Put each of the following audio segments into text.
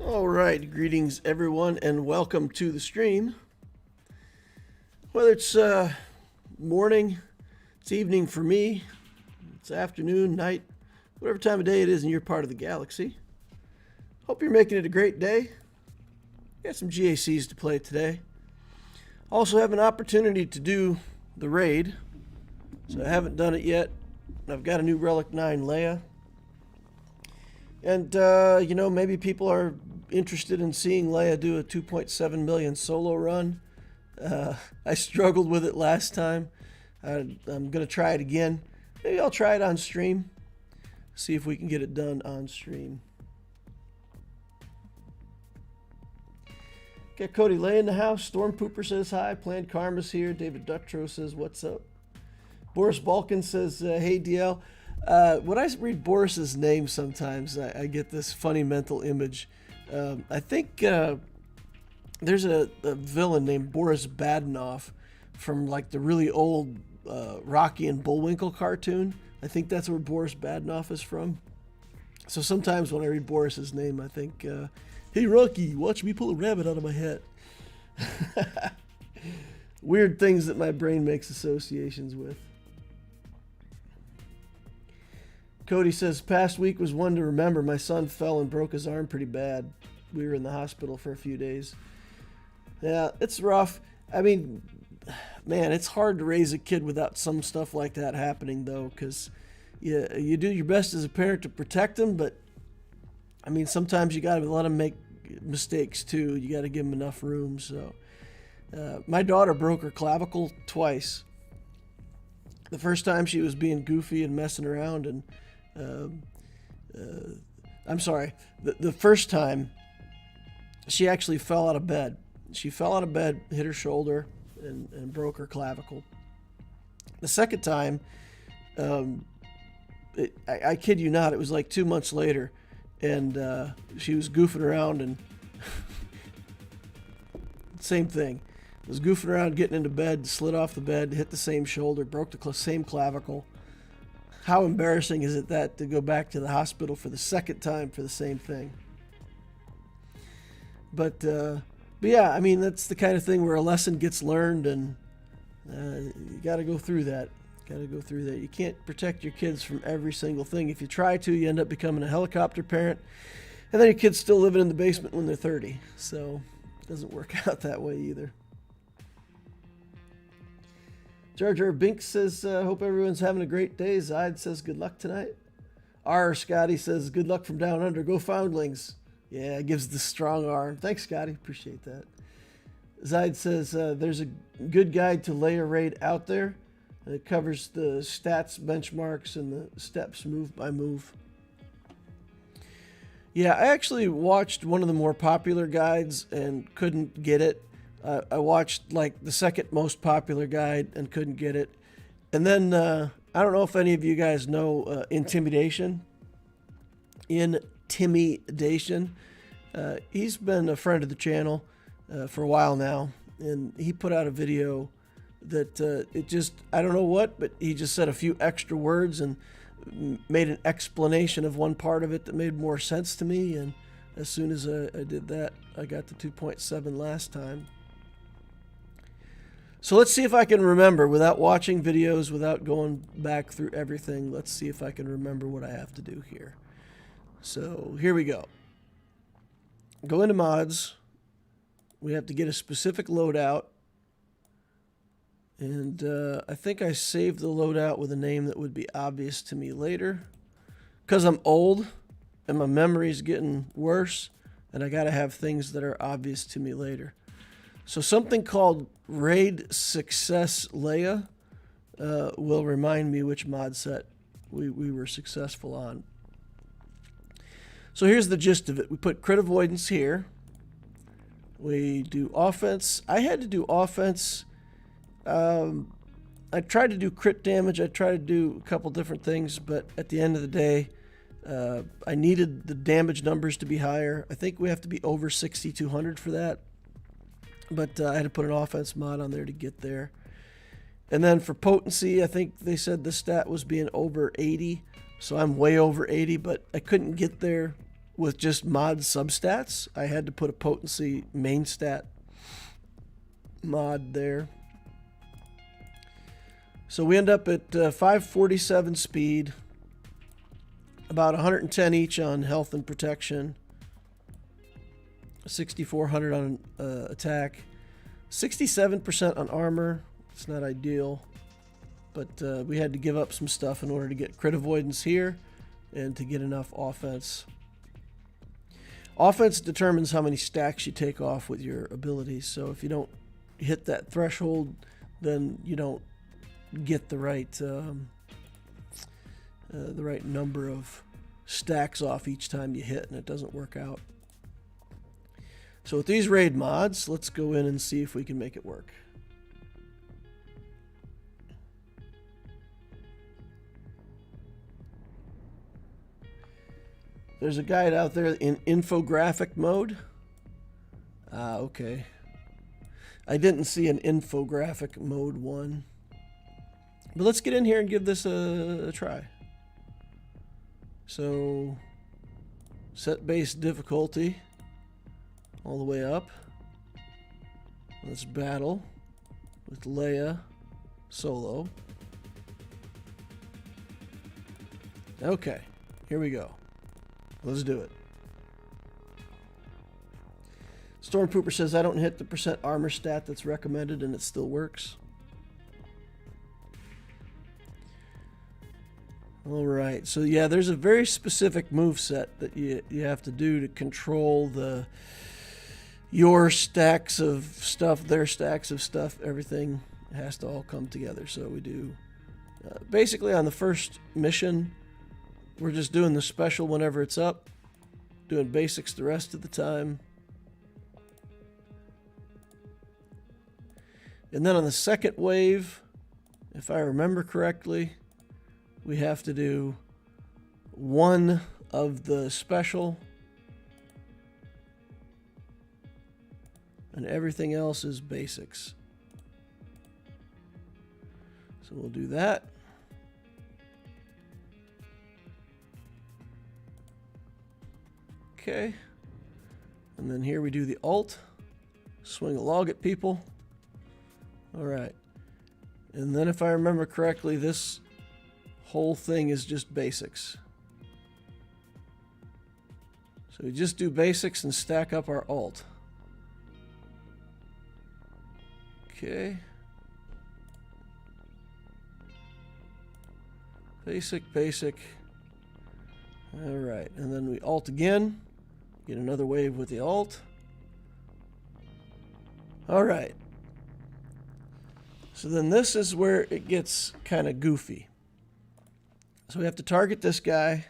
All right, greetings everyone and welcome to the stream. Whether it's morning, it's evening for me, it's afternoon, night, whatever time of day it is in your part of the galaxy. Hope you're making it a great day. Got some GACs to play today. Also have an opportunity to do the raid, so I haven't done it yet. I've got a new Relic 9 Leia. And, maybe people are interested in seeing Leia do a 2.7 million solo run. I struggled with it last time. I'm going to try it again. Maybe I'll try it on stream. See if we can get it done on stream. Got Cody Leia in the house. Storm Pooper says hi. Planned Karma's here. David Duttro says, what's up? Boris Balkan says, hey, DL. When I read Boris's name sometimes, I get this funny mental image. I think there's a villain named Boris Badenoff from like the really old Rocky and Bullwinkle cartoon. I think that's where Boris Badenoff is from. So sometimes when I read Boris's name, I think, hey, Rocky, watch me pull a rabbit out of my hat. Weird things that my brain makes associations with. Cody says, past week was one to remember. My son fell and broke his arm pretty bad. We were in the hospital for a few days. Yeah, it's rough. I mean, man, it's hard to raise a kid without some stuff like that happening, though, because you do your best as a parent to protect them, but, I mean, sometimes you got to let them make mistakes, too. You got to give them enough room, so. My daughter broke her clavicle twice. The first time she was being goofy and messing around, and I'm sorry, the first time she actually fell out of bed. She fell out of bed, hit her shoulder, and broke her clavicle. The second time, I kid you not, it was like 2 months later, and she was goofing around, and same thing. Was goofing around, getting into bed, slid off the bed, hit the same shoulder, broke the same clavicle. How embarrassing is it that to go back to the hospital for the second time for the same thing? But yeah, I mean, that's the kind of thing where a lesson gets learned, and you got to go through that. You can't protect your kids from every single thing. If you try to, you end up becoming a helicopter parent, and then your kid's still living in the basement when they're 30. So it doesn't work out that way either. Jar Jar Bink says, hope everyone's having a great day. Zide says, good luck tonight. R. Scotty says, good luck from down under. Go Foundlings. Yeah, gives the strong arm. Thanks, Scotty. Appreciate that. Zide says, there's a good guide to Leia raid out there. It covers the stats, benchmarks, and the steps move by move. Yeah, I actually watched one of the more popular guides and couldn't get it. I watched like the second most popular guide and couldn't get it. And then I don't know if any of you guys know Intimidation. Intimidation. He's been a friend of the channel for a while now. And he put out a video that it just, I don't know what, but he just said a few extra words and made an explanation of one part of it that made more sense to me. And as soon as I did that, I got the 2.7 last time. So let's see if I can remember, without watching videos, without going back through everything, let's see if I can remember what I have to do here. So here we go. Go into mods. We have to get a specific loadout. And I think I saved the loadout with a name that would be obvious to me later. Because I'm old and my memory's getting worse, and I got to have things that are obvious to me later. So something called Raid Success Leia will remind me which mod set we were successful on. So here's the gist of it. We put crit avoidance here. We do offense. I had to do offense. I tried to do crit damage. I tried to do a couple different things, but at the end of the day, I needed the damage numbers to be higher. I think we have to be over 6,200 for that. But I had to put an offense mod on there to get there. And then for potency, I think they said the stat was being over 80. So I'm way over 80, but I couldn't get there with just mod substats. I had to put a potency main stat mod there. So we end up at 547 speed, about 110 each on health and protection, 6,400 on attack, 67% on armor. It's not ideal, but we had to give up some stuff in order to get crit avoidance here and to get enough offense. Offense determines how many stacks you take off with your abilities. So if you don't hit that threshold, then you don't get the right number of stacks off each time you hit, and it doesn't work out. So with these raid mods, let's go in and see if we can make it work. There's a guide out there in infographic mode. Okay. I didn't see an infographic mode one. But let's get in here and give this a try. So, set base difficulty all the way up. Let's battle with Leia solo. Okay, here we go. Let's do it. Stormpooper says I don't hit the percent armor stat that's recommended and it still works. Alright, so yeah, there's a very specific move set that you have to do to control your stacks of stuff, their stacks of stuff. Everything has to all come together. So we do basically on the first mission, we're just doing the special whenever it's up, doing basics the rest of the time. And then on the second wave, if I remember correctly, we have to do one of the special, and everything else is basics. So we'll do that. Okay. And then here we do the alt. Swing a log at people. Alright. And then if I remember correctly, this whole thing is just basics. So we just do basics and stack up our alt. Okay. Basic, basic. Alright, and then we alt again. Get another wave with the alt. Alright. So then this is where it gets kind of goofy. So we have to target this guy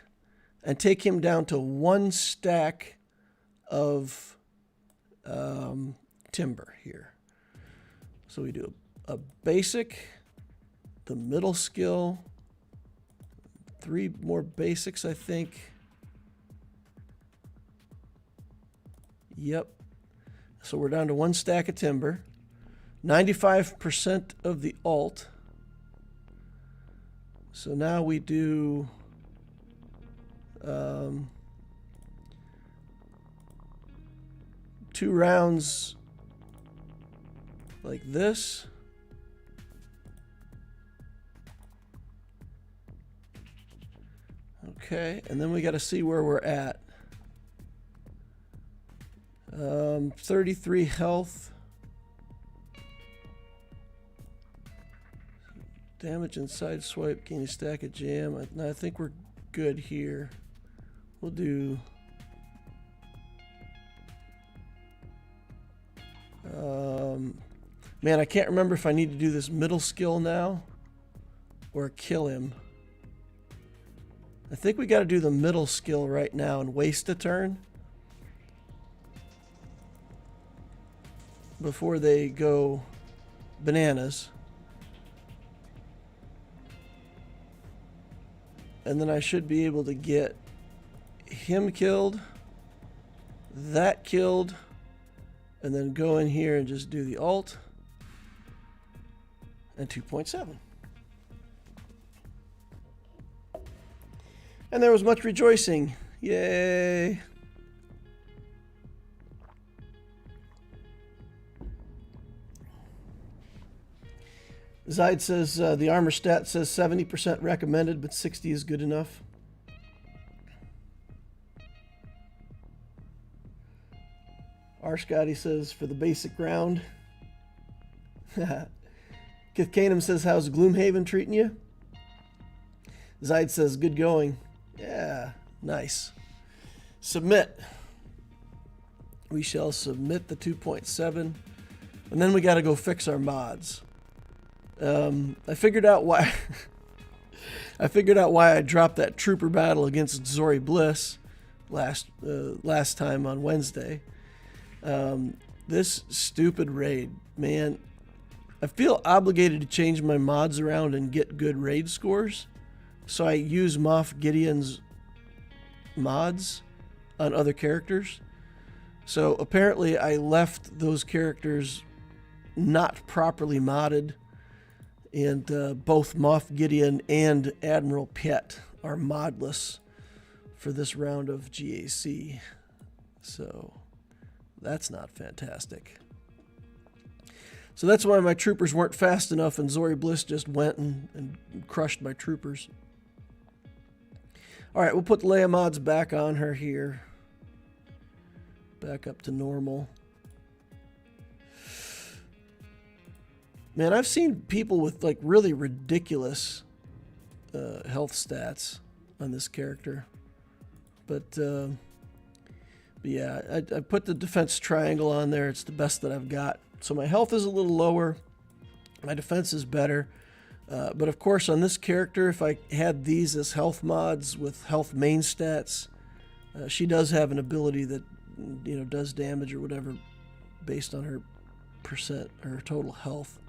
and take him down to one stack of timber here. So we do a basic, the middle skill, 3 more basics, I think. Yep. So we're down to one stack of timber. 95% of the alt. So now we do 2 rounds like this. Okay, and then we got to see where we're at. 33 health. Damage and side swipe, gain a stack of jam. I think we're good here. We'll do man, I can't remember if I need to do this middle skill now or kill him. I think we got to do the middle skill right now and waste a turn before they go bananas. And then I should be able to get him killed, that killed, and then go in here and just do the alt and 2.7. And there was much rejoicing. Yay. Zaid says the armor stat says 70% recommended, but 60 is good enough. R. Scotty says for the basic round. Kith Canum says, how's Gloomhaven treating you? Zaid says, good going. Yeah, nice. Submit. We shall submit the 2.7. And then we got to go fix our mods. I figured out why I dropped that trooper battle against Zori Bliss last time on Wednesday. This stupid raid, man. I feel obligated to change my mods around and get good raid scores. So I use Moff Gideon's mods on other characters. So apparently I left those characters not properly modded. And both Moff Gideon and Admiral Piet are modless for this round of GAC. So that's not fantastic. So that's why my troopers weren't fast enough, and Zori Bliss just went and crushed my troopers. All right, we'll put Leia mods back on her here. Back up to normal. Man, I've seen people with like really ridiculous health stats on this character. But yeah, I put the defense triangle on there. It's the best that I've got. So my health is a little lower. My defense is better. But of course, on this character, if I had these as health mods with health main stats, she does have an ability that, you know, does damage or whatever based on her percent, her total health.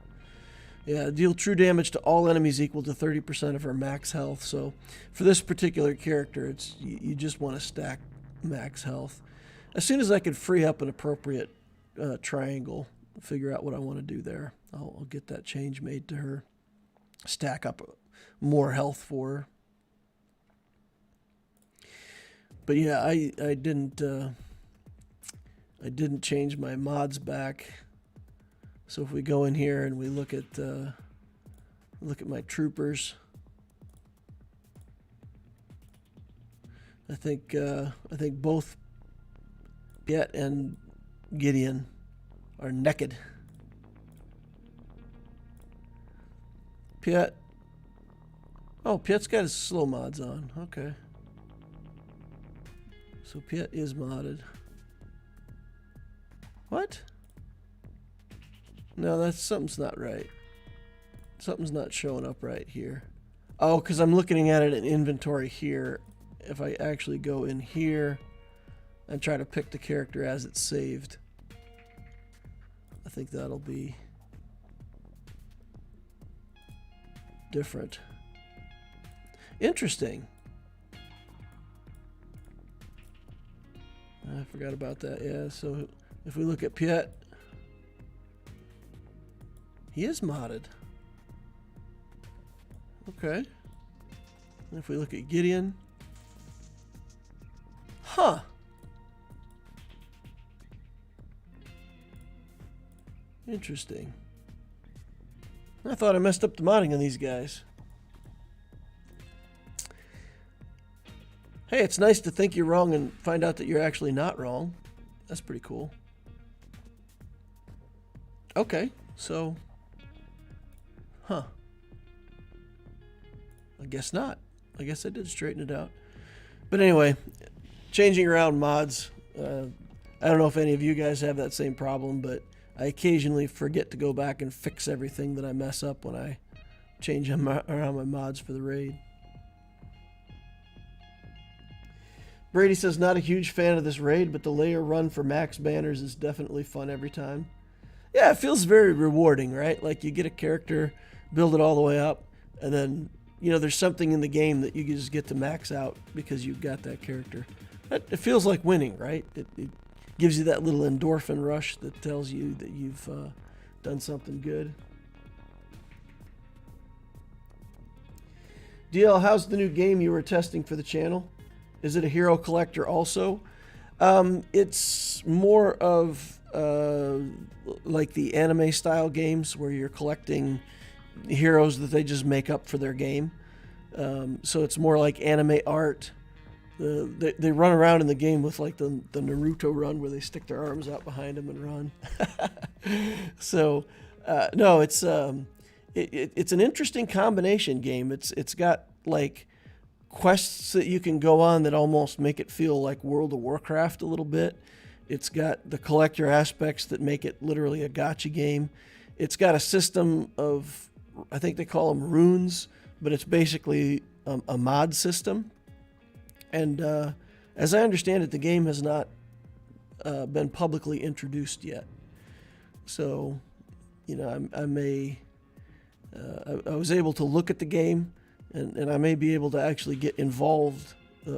Yeah, deal true damage to all enemies equal to 30% of her max health. So for this particular character, it's you just want to stack max health. As soon as I could free up an appropriate triangle, figure out what I want to do there, I'll get that change made to her. Stack up more health for her. But yeah, I didn't change my mods back. So if we go in here and we look at my troopers, I think both Piet and Gideon are naked. Piet. Oh, Piet's got his slow mods on. Okay. So Piet is modded. What? No, that's something's not right. Something's not showing up right here. Oh, because I'm looking at it in inventory here. If I actually go in here and try to pick the character as it's saved, I think that'll be different. Interesting. I forgot about that. Yeah, so if we look at Piet, he is modded. Okay. And if we look at Gideon, huh. Interesting. I thought I messed up the modding on these guys. Hey, it's nice to think you're wrong and find out that you're actually not wrong. That's pretty cool. Okay, so... Huh. I guess not. I guess I did straighten it out. But anyway, changing around mods. I don't know if any of you guys have that same problem, but I occasionally forget to go back and fix everything that I mess up when I change around my mods for the raid. Brady says, not a huge fan of this raid, but the Leia run for max banners is definitely fun every time. Yeah, it feels very rewarding, right? Like you get a character, build it all the way up, and then, you know, there's something in the game that you just get to max out because you've got that character. It feels like winning, right? It gives you that little endorphin rush that tells you that you've done something good. DL, how's the new game you were testing for the channel? Is it a hero collector also? It's more of like the anime style games where you're collecting heroes that they just make up for their game. So it's more like anime art. They run around in the game with like the Naruto run where they stick their arms out behind them and run. So no, it's an interesting combination game. It's got like quests that you can go on that almost make it feel like World of Warcraft a little bit. It's got the collector aspects that make it literally a gacha game. It's got a system of, I think they call them runes, but it's basically a mod system. And as I understand it, the game has not been publicly introduced yet. So, you know, I was able to look at the game, and I may be able to actually get involved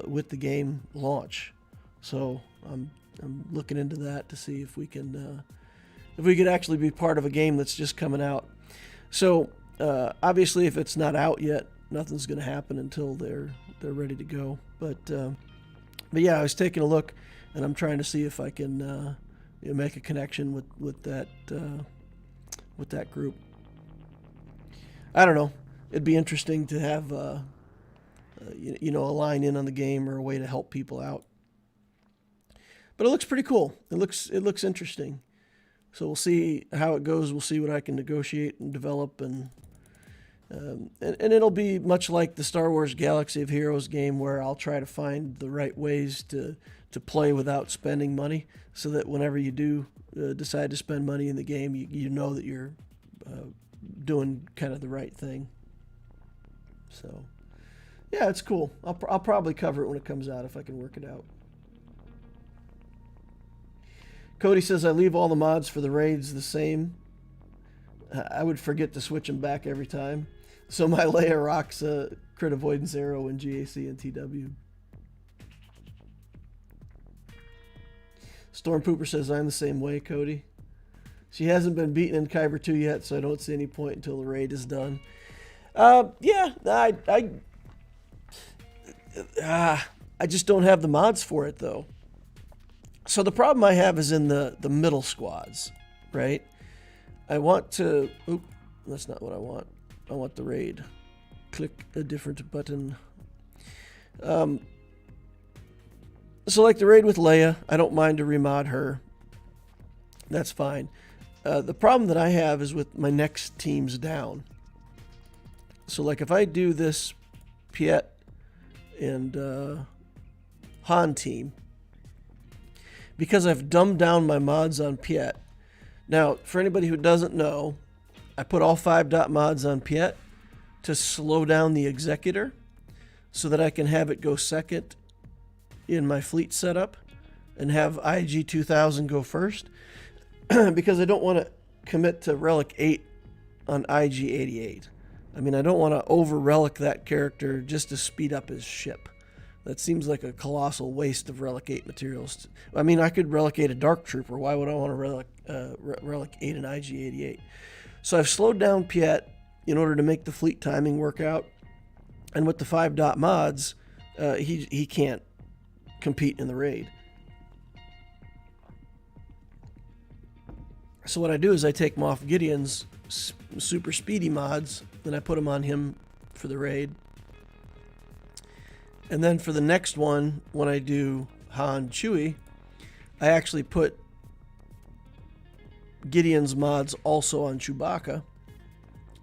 with the game launch. So I'm looking into that to see if we could actually be part of a game that's just coming out. So obviously, if it's not out yet, nothing's going to happen until they're ready to go. But yeah, I was taking a look, and I'm trying to see if I can make a connection with that group. I don't know. It'd be interesting to have a line in on the game or a way to help people out. But it looks pretty cool. It looks interesting. So we'll see how it goes. We'll see what I can negotiate and develop, and it'll be much like the Star Wars Galaxy of Heroes game, where I'll try to find the right ways to play without spending money, so that whenever you do decide to spend money in the game, you know that you're doing kind of the right thing. So yeah, it's cool. I'll probably cover it when it comes out if I can work it out. Cody says, I leave all the mods for the raids the same. I would forget to switch them back every time. So my Leia rocks crit avoidance arrow in GAC and TW. Storm Pooper says, I'm the same way, Cody. She hasn't been beaten in Kyber 2 yet, so I don't see any point until the raid is done. Yeah, I just don't have the mods for it, though. So the problem I have is in the middle squads, right? I want to... Oop, that's not what I want. I want the raid. Click a different button. So like the raid with Leia, I don't mind to remod her. That's fine. The problem that I have is with my next teams down. So like if I do this Piet and Han team, because I've dumbed down my mods on Piet. Now, for anybody who doesn't know, I put all 5 dot mods on Piet to slow down the Executor so that I can have it go second in my fleet setup and have IG 2000 go first, because I don't want to commit to Relic 8 on IG 88. I mean, I don't want to over-relic that character just to speed up his ship. That seems like a colossal waste of Relic 8 materials. I mean, I could Relic 8 a Dark Trooper. Why would I want to Relic 8 an IG-88? So I've slowed down Piet in order to make the fleet timing work out. And with the 5 dot mods, he can't compete in the raid. So what I do is I take Moff Gideon's super speedy mods, and I put them on him for the raid. And then for the next one, when I do Han Chewie, I actually put Gideon's mods also on Chewbacca.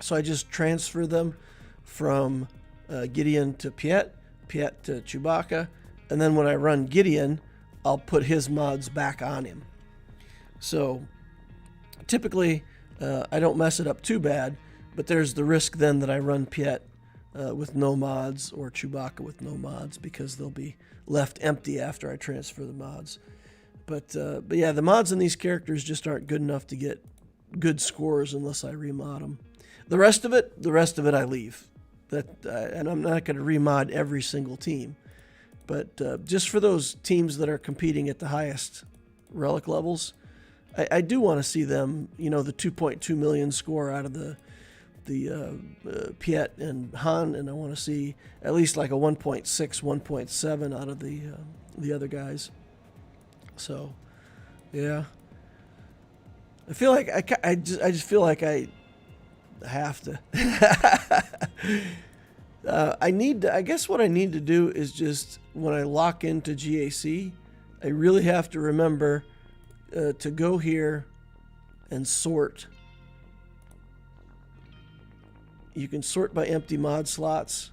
So I just transfer them from Gideon to Piet, Piet to Chewbacca, and then when I run Gideon, I'll put his mods back on him. So typically, I don't mess it up too bad, but there's the risk then that I run Piet with no mods, or Chewbacca with no mods, because they'll be left empty after I transfer the mods. But yeah, the mods in these characters just aren't good enough to get good scores unless I remod them. The rest of it I leave. And I'm not going to remod every single team. But just for those teams that are competing at the highest relic levels, I do want to see them, the 2.2 million score out of the Piet and Han, and I want to see at least like a 1.6, 1.7 out of the other guys. So, yeah, I feel like I just feel like I have to. I guess what I need to do is just, when I lock into GAC, I really have to remember to go here and sort. You can sort by empty mod slots,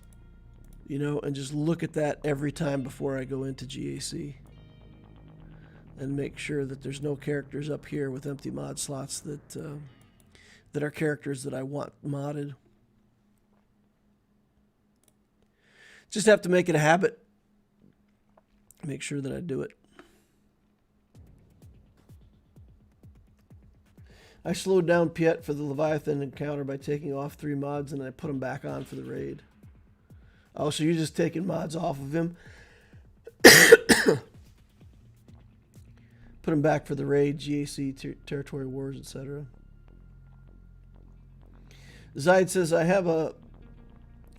you know, and just look at that every time before I go into GAC. And make sure that there's no characters up here with empty mod slots that are characters that I want modded. Just have to make it a habit. Make sure that I do it. I slowed down Piet for the Leviathan encounter by taking off 3 mods, and then I put them back on for the raid. Oh, so you're just taking mods off of him? Put them back for the raid, GAC, Territory Wars, etc. Zaid says, I have a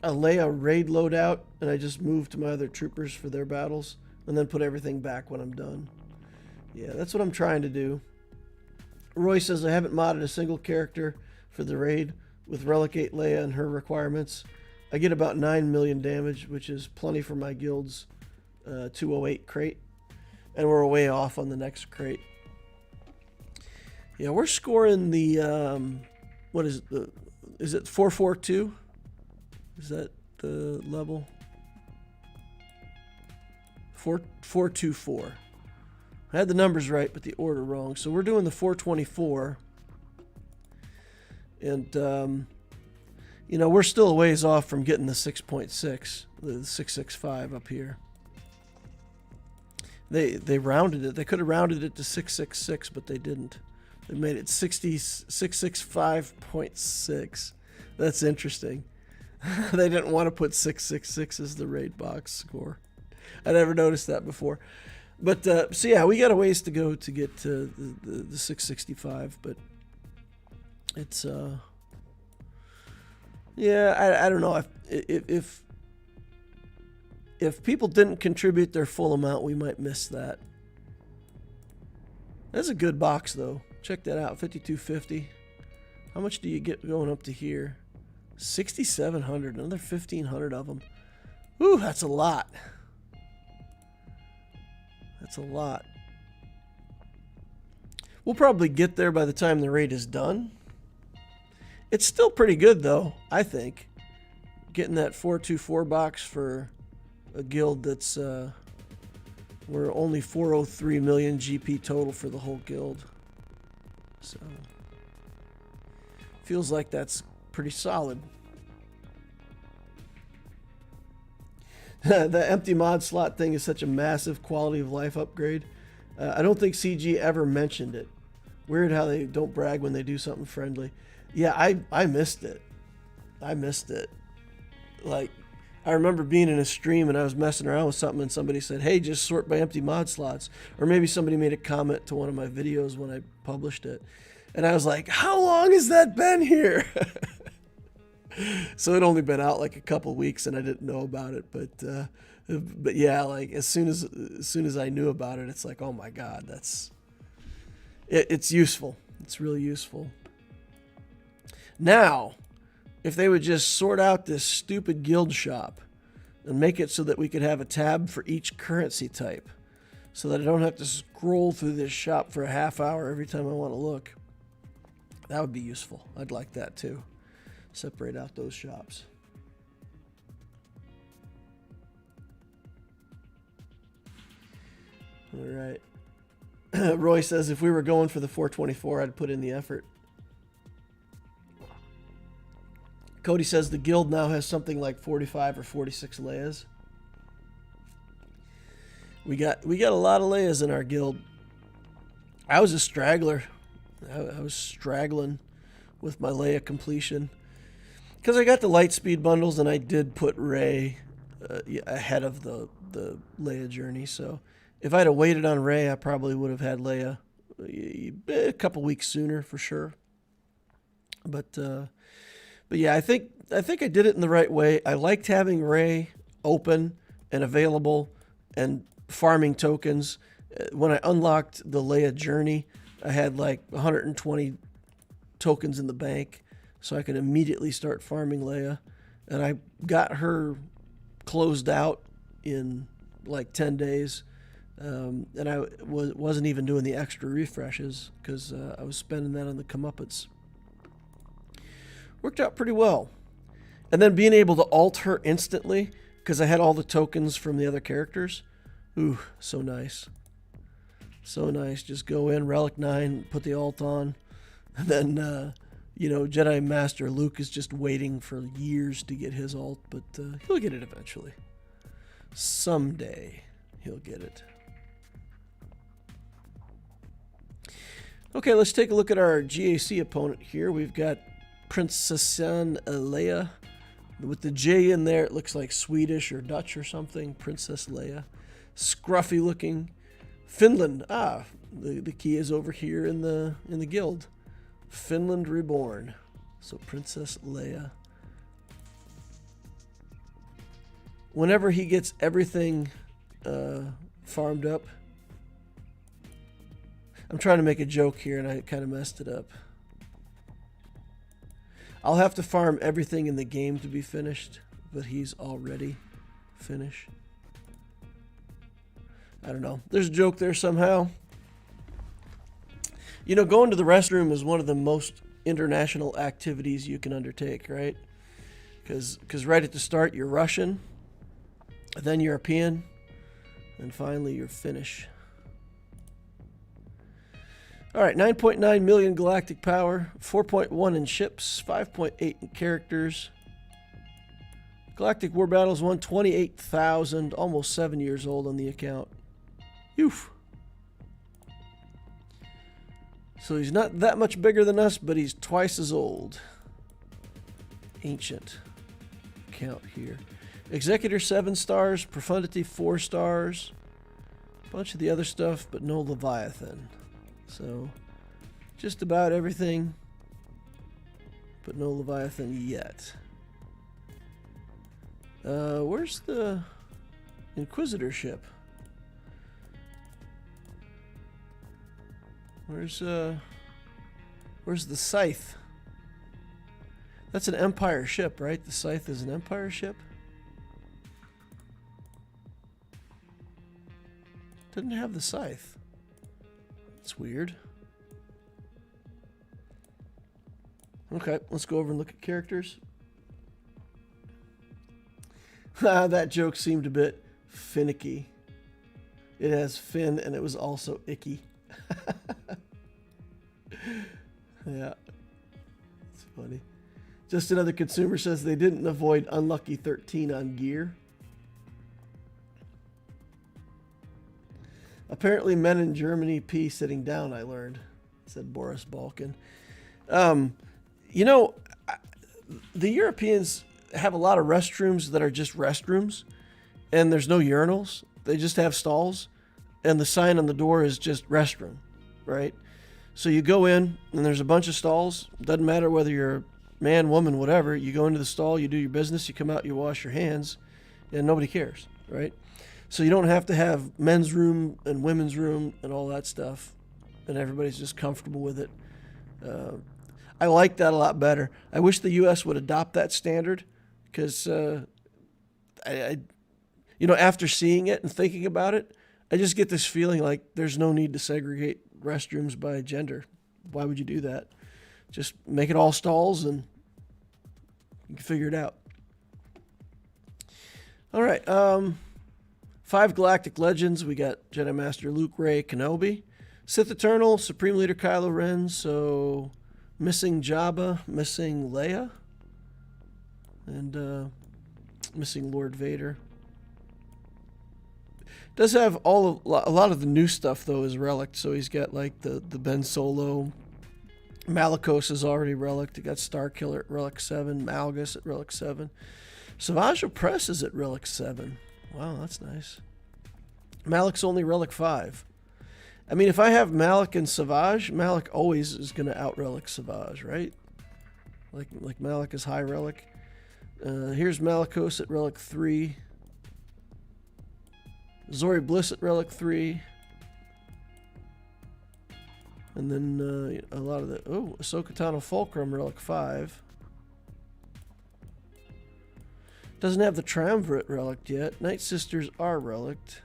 Leia raid loadout, and I just moved to my other troopers for their battles, and then put everything back when I'm done. Yeah, that's what I'm trying to do. Roy says, I haven't modded a single character for the raid with Relicate Leia and her requirements. I get about 9 million damage, which is plenty for my guild's 208 crate. And we're way off on the next crate. Yeah, we're scoring the, what is it? Is it 442? Is that the level? 424. I had the numbers right, but the order wrong. So we're doing the 424. And, you know, we're still a ways off from getting the 6.6, the 665 up here. They rounded it. They could have rounded it to 666, but they didn't. They made it 665.6. That's interesting. They didn't want to put 666 as the raid box score. I never noticed that before. But, so yeah, we got a ways to go to get to the 665, but it's, yeah, I don't know. If people didn't contribute their full amount, we might miss that. That's a good box, though. Check that out, 5250. How much do you get going up to here? 6,700, another 1,500 of them. Whew, that's a lot. That's a lot. We'll probably get there by the time the raid is done. It's still pretty good, though, I think. Getting that 424 box for a guild that's, we're only 403 million GP total for the whole guild. So, feels like that's pretty solid. The empty mod slot thing is such a massive quality of life upgrade. I don't think CG ever mentioned it. Weird how they don't brag when they do something friendly. Yeah, I missed it. I missed it. Like, I remember being in a stream and I was messing around with something and somebody said, hey, just sort by empty mod slots. Or maybe somebody made a comment to one of my videos when I published it. And I was like, how long has that been here? So it only been out like a couple weeks and I didn't know about it. But yeah, like as soon as I knew about it, it's like, oh my God, it's useful. It's really useful. Now, if they would just sort out this stupid guild shop and make it so that we could have a tab for each currency type so that I don't have to scroll through this shop for a half hour every time I want to look, that would be useful. I'd like that too. Separate out those shops. All right. Roy says if we were going for the 424, I'd put in the effort. Cody says the guild now has something like 45 or 46 Leias. We got a lot of Leias in our guild. I was a straggler. I was straggling with my Leia completion. Because I got the light speed bundles and I did put Rey ahead of the Leia journey. So if I'd have waited on Rey, I probably would have had Leia a couple weeks sooner for sure. But yeah, I think I did it in the right way. I liked having Rey open and available and farming tokens. When I unlocked the Leia journey, I had like 120 tokens in the bank. so I can immediately start farming Leia. And I got her closed out in like 10 days. And I wasn't even doing the extra refreshes because I was spending that on the comeuppance. Worked out pretty well. And then being able to alt her instantly because I had all the tokens from the other characters. Ooh, so nice. So nice. Just go in, Relic 9, put the alt on. And then, Jedi Master Luke is just waiting for years to get his alt, but he'll get it eventually. Someday he'll get it. Okay, let's take a look at our GAC opponent here. We've got Princess Leia. With the J in there, it looks like Swedish or Dutch or something. Princess Leia. Scruffy looking. Finland. The key is over here in the guild. Finland Reborn. So Princess Leia. Whenever he gets everything farmed up. I'm trying to make a joke here and I kind of messed it up. I'll have to farm everything in the game to be finished, but he's already finished. I don't know. There's a joke there somehow. Going to the restroom is one of the most international activities you can undertake, right? Because right at the start, you're Russian, then European, and finally you're Finnish. All right, 9.9 million galactic power, 4.1 in ships, 5.8 in characters. Galactic War Battles won 28,000, almost 7 years old on the account. Oof. So he's not that much bigger than us, but he's twice as old. Ancient count here. Executor 7 stars, Profundity 4 stars. Bunch of the other stuff, but no Leviathan. So, just about everything, but no Leviathan yet. Where's the Inquisitor ship? Where's the Scythe? That's an Empire ship, right? The Scythe is an Empire ship? Didn't have the Scythe. It's weird. Okay, let's go over and look at characters. That joke seemed a bit finicky. It has fin and it was also icky. Yeah. It's funny. Just another consumer says they didn't avoid unlucky 13 on gear. Apparently men in Germany pee sitting down, I learned, said Boris Balkan. The Europeans have a lot of restrooms that are just restrooms, and there's no urinals. They just have stalls, and the sign on the door is just restroom, right? So you go in, and there's a bunch of stalls. Doesn't matter whether you're man, woman, whatever. You go into the stall, you do your business, you come out, you wash your hands, and nobody cares, right? So you don't have to have men's room and women's room and all that stuff, and everybody's just comfortable with it. I like that a lot better. I wish the U.S. would adopt that standard, because after seeing it and thinking about it, I just get this feeling like there's no need to segregate restrooms by gender. Why would you do that? Just make it all stalls and you can figure it out. All right. 5 Galactic Legends. We got Jedi Master Luke, Rey, Kenobi. Sith Eternal, Supreme Leader Kylo Ren. So missing Jabba, missing Leia. And missing Lord Vader. Does have a lot of the new stuff, though, is relic. So he's got like the Ben Solo. Malicos is already relic. You got Starkiller at relic 7. Malgus at relic 7. Savage Opress is at relic 7. Wow, that's nice. Malik's only relic 5. I mean, if I have Malik and Savage, Malik always is going to out-relic Savage, right? Like Malik is high relic. Here's Malicos at relic 3. Zori Bliss at relic 3. And then a lot of the... Oh, Ahsoka Tano Fulcrum relic 5. Doesn't have the Triumvirate relic yet. Night Sisters are relicked.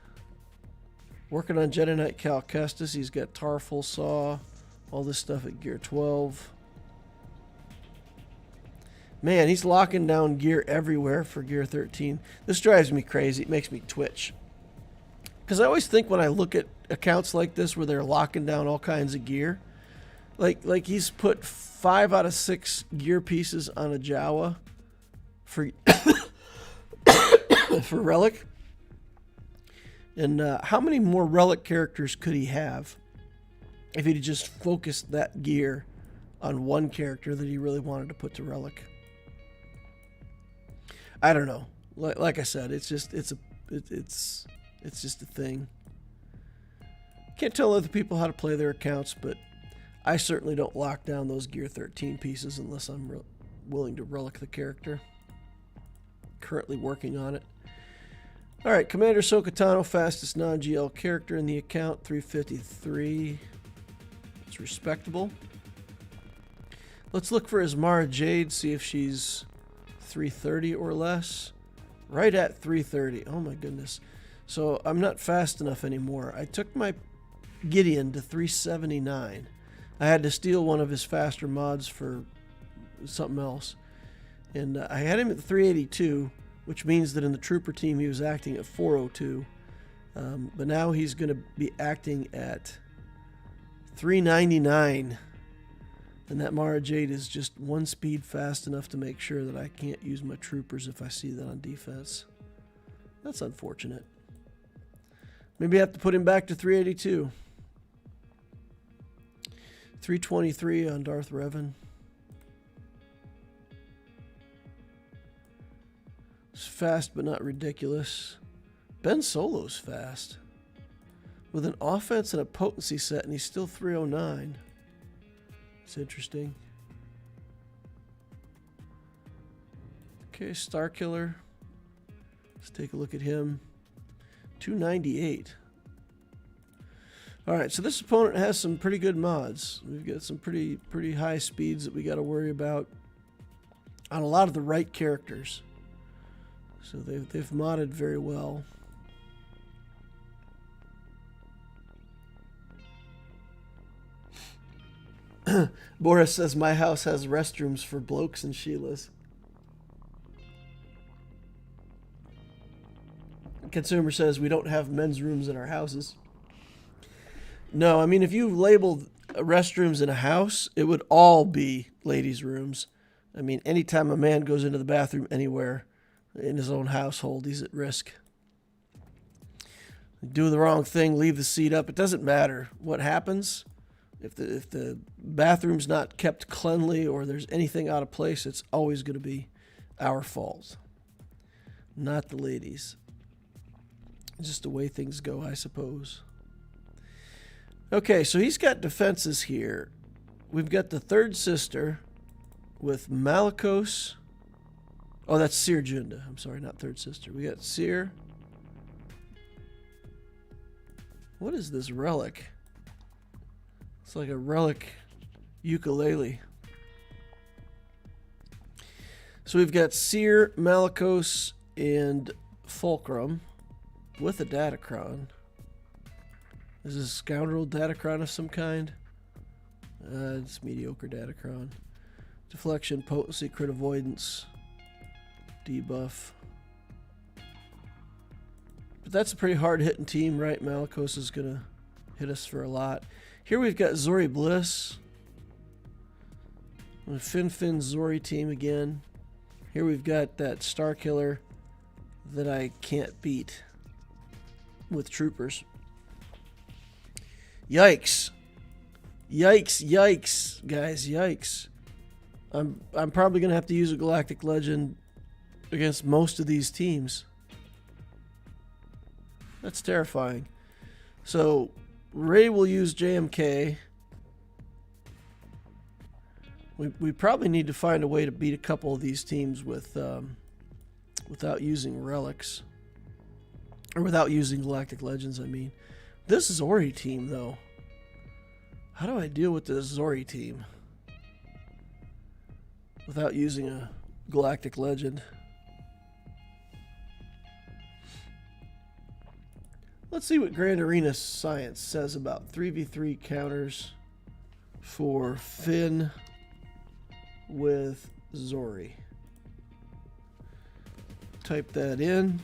Working on Jedi Knight Cal Kestis. He's got Tarful Saw. All this stuff at gear 12. Man, he's locking down gear everywhere for gear 13. This drives me crazy. It makes me twitch. Because I always think when I look at accounts like this where they're locking down all kinds of gear, like he's put 5 out of 6 gear pieces on a Jawa for for relic. And how many more relic characters could he have if he'd just focused that gear on one character that he really wanted to put to relic? I don't know. Like I said, it's just a thing. Can't tell other people how to play their accounts, but I certainly don't lock down those gear 13 pieces unless I'm willing to relic the character. Currently working on it. All right, Commander Sokatano, fastest non-GL character in the account, 353. It's respectable. Let's look for his Mara Jade, see if she's 330 or less. Right at 330. Oh my goodness. So I'm not fast enough anymore. I took my Gideon to 379. I had to steal one of his faster mods for something else. And I had him at 382, which means that in the trooper team he was acting at 402. But now he's going to be acting at 399. And that Mara Jade is just one speed fast enough to make sure that I can't use my troopers if I see that on defense. That's unfortunate. Maybe I have to put him back to 382. 323 on Darth Revan. It's fast but not ridiculous. Ben Solo's fast. With an offense and a potency set, and he's still 309. It's interesting. Okay, Starkiller. Let's take a look at him. 298. Alright, so this opponent has some pretty good mods. We've got some pretty high speeds that we got to worry about on a lot of the right characters. So they've modded very well. Boris says my house has restrooms for blokes and Sheilas. Consumer says we don't have men's rooms in our houses. No, I mean, if you labeled restrooms in a house, it would all be ladies' rooms. I mean, anytime a man goes into the bathroom anywhere in his own household, he's at risk. Do the wrong thing, leave the seat up. It doesn't matter what happens. If the bathroom's not kept cleanly or there's anything out of place, it's always going to be our fault, not the ladies. Just the way things go, I suppose. Okay, so he's got defenses here. We've got the third sister with Malicos. Oh, that's Seer Junda. I'm sorry, not third sister. We got Seer. What is this relic? It's like a relic ukulele. So we've got Seer, Malicos, and Fulcrum with a Datacron. Is this a scoundrel Datacron of some kind? It's mediocre Datacron. Deflection, potency, crit avoidance, debuff. But that's a pretty hard hitting team, right? Malicos is going to hit us for a lot. Here we've got Zori Bliss. Fin Zori team again. Here we've got that Starkiller that I can't beat with troopers. Yikes. Yikes, yikes, guys, yikes. I'm probably going to have to use a Galactic Legend against most of these teams. That's terrifying. So, Ray will use JMK. We probably need to find a way to beat a couple of these teams with without using relics. Or without using Galactic Legends, I mean. This Zori team, though. How do I deal with this Zori team without using a Galactic Legend? Let's see what Grand Arena Science says about 3v3 counters for Finn with Zori. Type that in.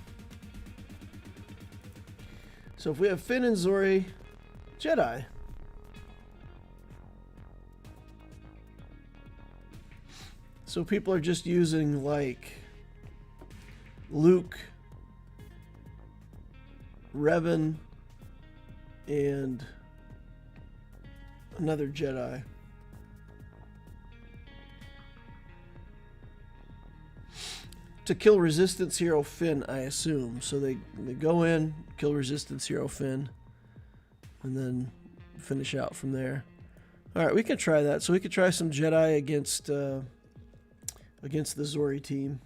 So if we have Finn and Zori, Jedi. So people are just using like Luke, Revan, and another Jedi. To kill Resistance Hero Finn, I assume. So they go in, kill Resistance Hero Finn, and then finish out from there. All right, we can try that. So we could try some Jedi against the Zori team.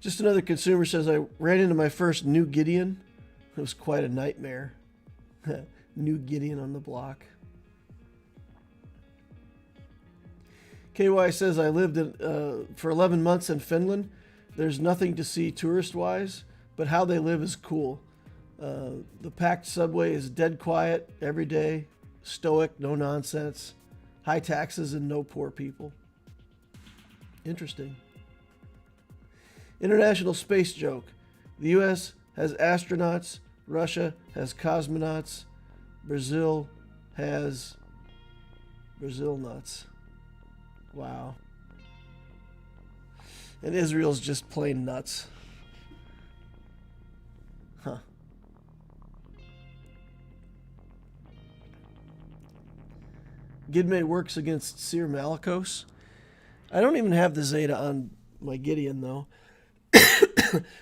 Just another consumer says, I ran into my first new Gideon. It was quite a nightmare. New Gideon on the block. KY says, I lived for 11 months in Finland. There's nothing to see tourist-wise, but how they live is cool. The packed subway is dead quiet every day, stoic, no nonsense, high taxes, and no poor people. Interesting. International space joke. The U.S. has astronauts, Russia has cosmonauts, Brazil has Brazil nuts. Wow. And Israel's just plain nuts. Huh. Gidme works against Seer Malicos. I don't even have the Zeta on my Gideon, though.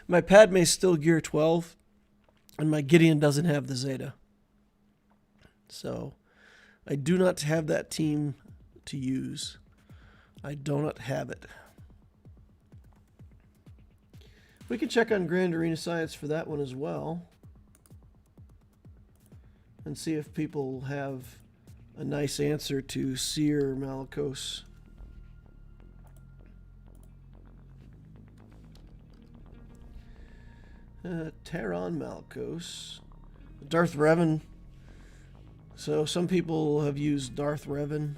My Padme's still Gear 12, and my Gideon doesn't have the Zeta. So, I do not have that team to use. I do not have it. We can check on Grand Arena Science for that one as well. And see if people have a nice answer to Seer Malicos. Terran Malicos. Darth Revan. So some people have used Darth Revan.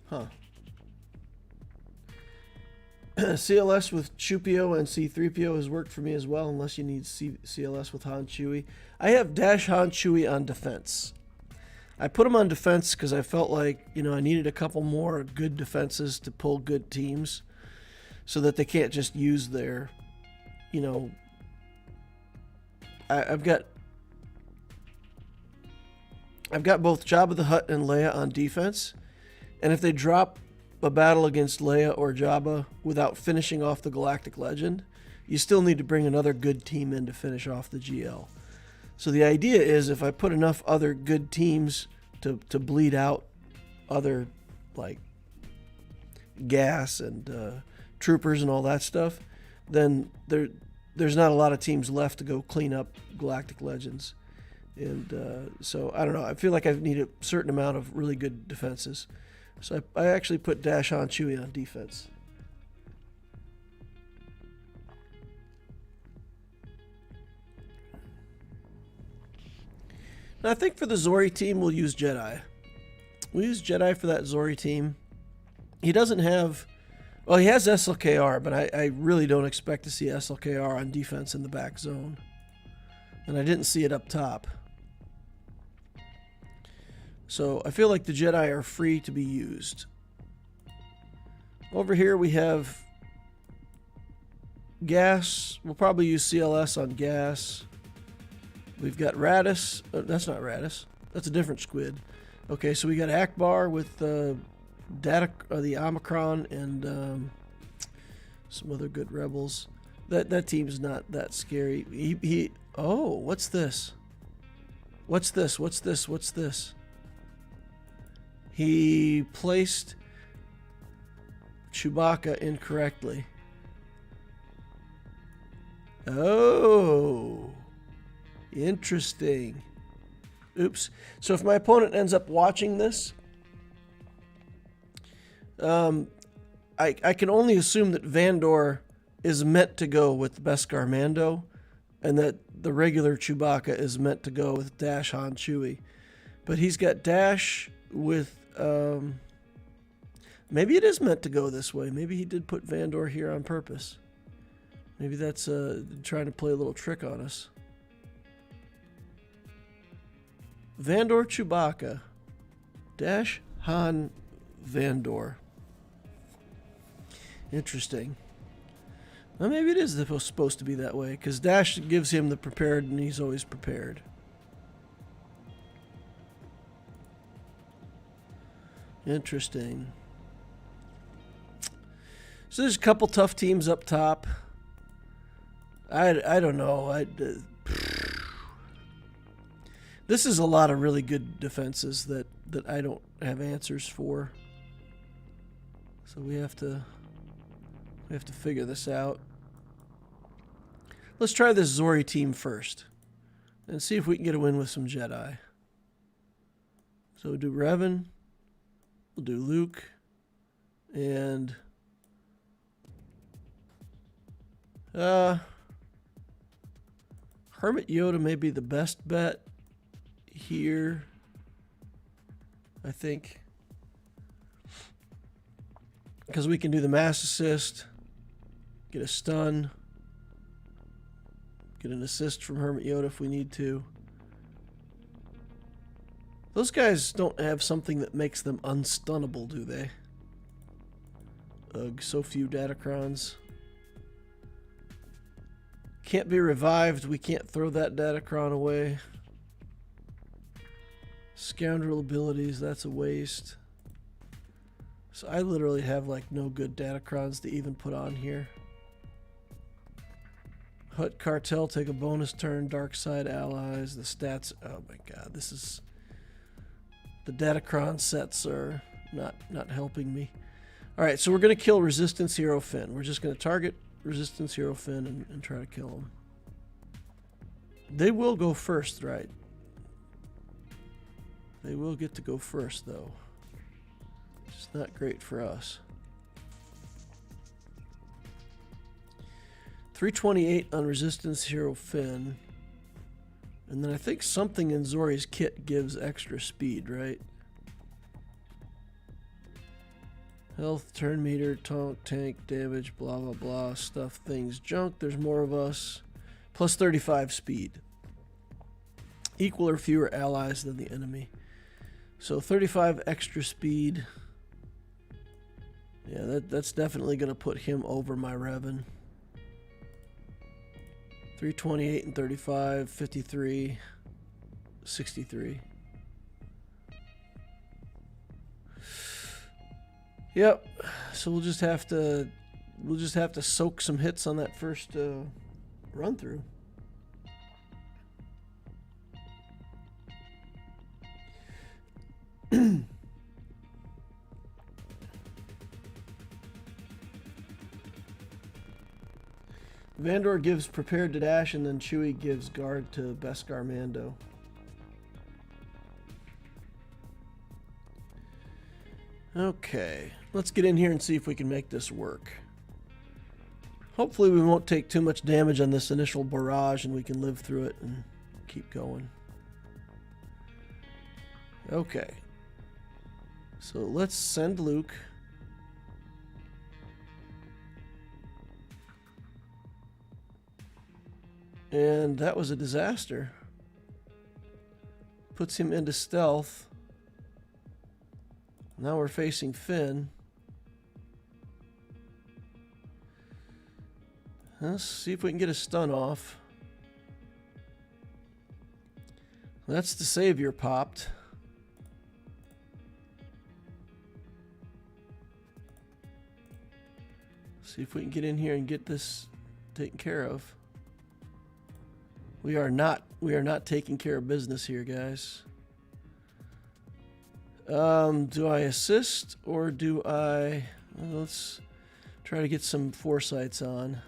Huh. CLS with Chupio and C-3PO has worked for me as well, unless you need CLS with Han Chewie. I have Dash Han Chewie on defense. I put him on defense because I felt like, I needed a couple more good defenses to pull good teams so that they can't just use their, I've got both Jabba the Hutt and Leia on defense, and if they drop a battle against Leia or Jabba without finishing off the Galactic Legend, you still need to bring another good team in to finish off the GL. So the idea is if I put enough other good teams to bleed out other, like, gas and troopers and all that stuff, then there's not a lot of teams left to go clean up Galactic Legends. And so, I don't know. I feel like I need a certain amount of really good defenses. So I actually put Dash Han Chewie on defense. Now I think for the Zori team, we'll use Jedi. We'll use Jedi for that Zori team. He doesn't have... Well, he has SLKR, but I really don't expect to see SLKR on defense in the back zone. And I didn't see it up top. So I feel like the Jedi are free to be used. Over here we have Gas. We'll probably use CLS on Gas. We've got Radis. That's not Radis. That's a different squid. Okay, so we got Akbar with the Omicron and some other good rebels. That team's not that scary. Oh, what's this? What's this? What's this? What's this? He placed Chewbacca incorrectly. Oh, interesting. Oops. So if my opponent ends up watching this, I I can only assume that Vandor is meant to go with Beskar Mando, and that the regular Chewbacca is meant to go with Dash Han Chewie. But he's got Dash with... maybe it is meant to go this way. Maybe he did put Vandor here on purpose. Maybe that's trying to play a little trick on us. Vandor Chewbacca. Dash Han Vandor. Interesting. Well, maybe it is supposed to be that way, because Dash gives him the prepared, and he's always prepared. Interesting. So there's a couple tough teams up top. I don't know. This is a lot of really good defenses that I don't have answers for. So we have to figure this out. Let's try this Zori team first and see if we can get a win with some Jedi. So we'll do Revan, we'll do Luke, and Hermit Yoda may be the best bet here, I think, because we can do the mass assist, get a stun, get an assist from Hermit Yoda if we need to. Those guys don't have something that makes them unstunnable, do they? Ugh, so few Datacrons. Can't be revived. We can't throw that Datacron away. Scoundrel abilities, that's a waste. So I literally have like no good Datacrons to even put on here. Hutt Cartel, take a bonus turn. Dark Side allies. The stats. Oh my god, this is... The Datacron sets are not helping me. Alright, so we're going to kill Resistance Hero Finn. We're just going to target Resistance Hero Finn and try to kill him. They will go first, right? They will get to go first, though. It's not great for us. 328 on Resistance Hero Finn. And then I think something in Zori's kit gives extra speed, right? Health, turn meter, tank, damage, blah, blah, blah, stuff, things, junk. There's more of us. Plus 35 speed. Equal or fewer allies than the enemy. So 35 extra speed. Yeah, that's definitely going to put him over my Revan. 328 and 35, 53, 63. Yep. So we'll just have to soak some hits on that first run through. Vandor gives prepared to dash, and then Chewie gives guard to Beskar Mando. Okay, let's get in here and see if we can make this work. Hopefully we won't take too much damage on this initial barrage and we can live through it and keep going. Okay. So let's send Luke. And that was a disaster. Puts him into stealth. Now we're facing Finn. Let's see if we can get a stun off. That's the Savior popped. See if we can get in here and get this taken care of. We are not taking care of business here, guys. Do I assist or do I... Well, let's try to get some foresights on.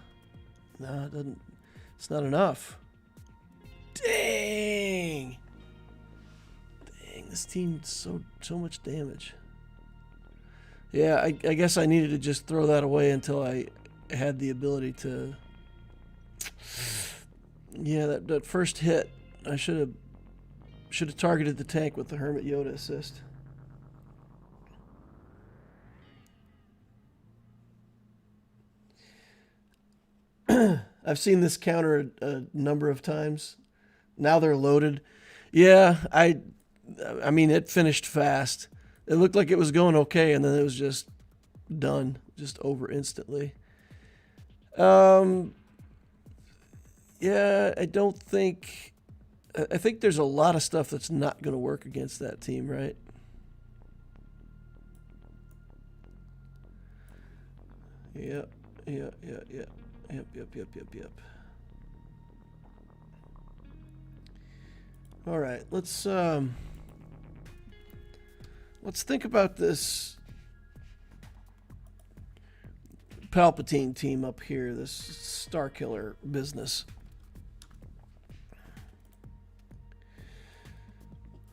No, it doesn't. It's not enough. Dang! Dang, this team did so much damage. Yeah, I guess I needed to just throw that away until I had the ability to... Yeah, that first hit, I should have targeted the tank with the Hermit Yoda assist. I've seen this counter a number of times. Now they're loaded. Yeah, I mean, it finished fast. It looked like it was going okay, and then it was just done, just over instantly. Yeah, I don't think... I think there's a lot of stuff that's not going to work against that team, right? Yep. All right, let's think about this Palpatine team up here, this Star Killer business.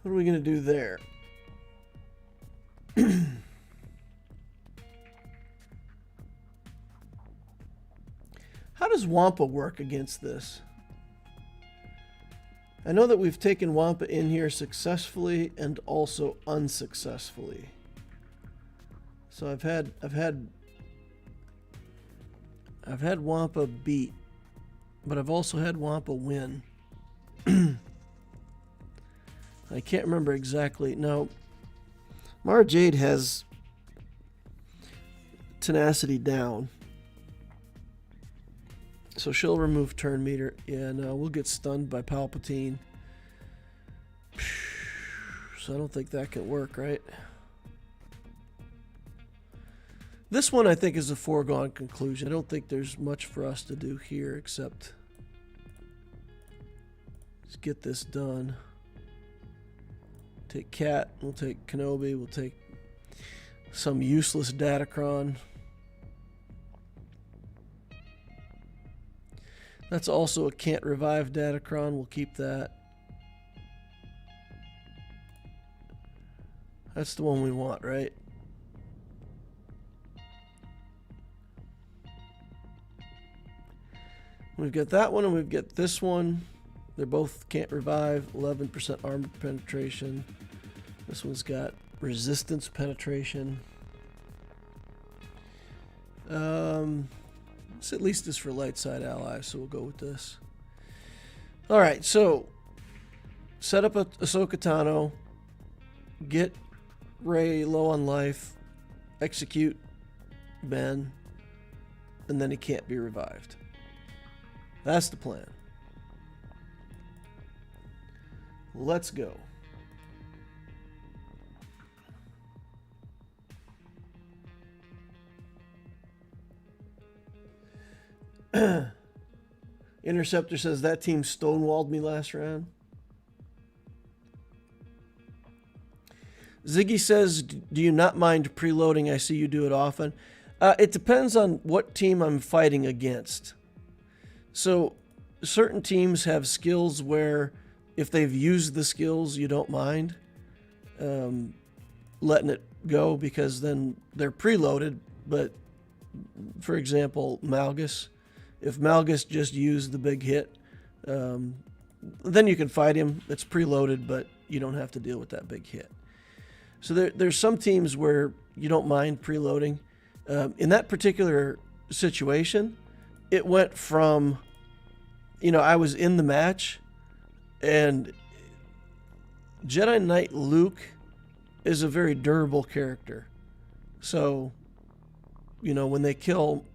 What are we going to do there? How does Wampa work against this? I know that we've taken Wampa in here successfully and also unsuccessfully. So I've had Wampa beat, but I've also had Wampa win. I can't remember exactly. No, Mara Jade has tenacity down. So she'll remove turn meter. Yeah, no, we'll get stunned by Palpatine. So I don't think that can work, right? This one I think is a foregone conclusion. I don't think there's much for us to do here except just get this done. Take Cat, we'll take Kenobi, we'll take some useless Datacron. That's also a can't revive Datacron, we'll keep that. That's the one we want, right? We've got that one and we've got this one. They both can't revive, 11% armor penetration. This one's got resistance penetration. This at least is for light side allies, so we'll go with this. All right, so set up Ahsoka Tano, get Rey low on life, execute Ben, and then he can't be revived. That's the plan. Let's go. Interceptor says that team stonewalled me last round. Ziggy says, do you not mind preloading? I see you do it often. It depends on what team I'm fighting against. So certain teams have skills where if they've used the skills, you don't mind letting it go because then they're preloaded. But for example, Malgus, if Malgus just used the big hit, then you can fight him. It's preloaded, but you don't have to deal with that big hit. So there's some teams where you don't mind preloading. In that particular situation, it went from, I was in the match, and Jedi Knight Luke is a very durable character. So, when they kill,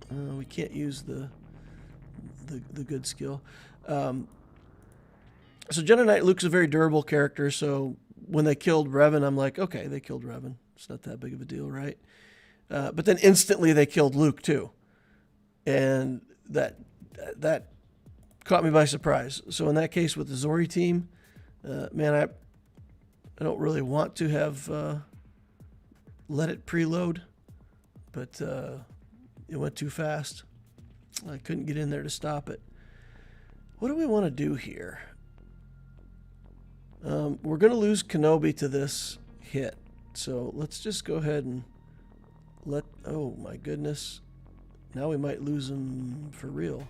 we can't use the good skill. So Jedi Knight Luke's a very durable character, so when they killed Revan, I'm like, okay, they killed Revan. It's not that big of a deal, right? But then instantly they killed Luke too. And that caught me by surprise. So in that case with the Zori team, man, I don't really want to have let it preload, but it went too fast. I couldn't get in there to stop it. What do we want to do here? We're going to lose Kenobi to this hit. So let's just go ahead and Oh my goodness. Now we might lose him for real.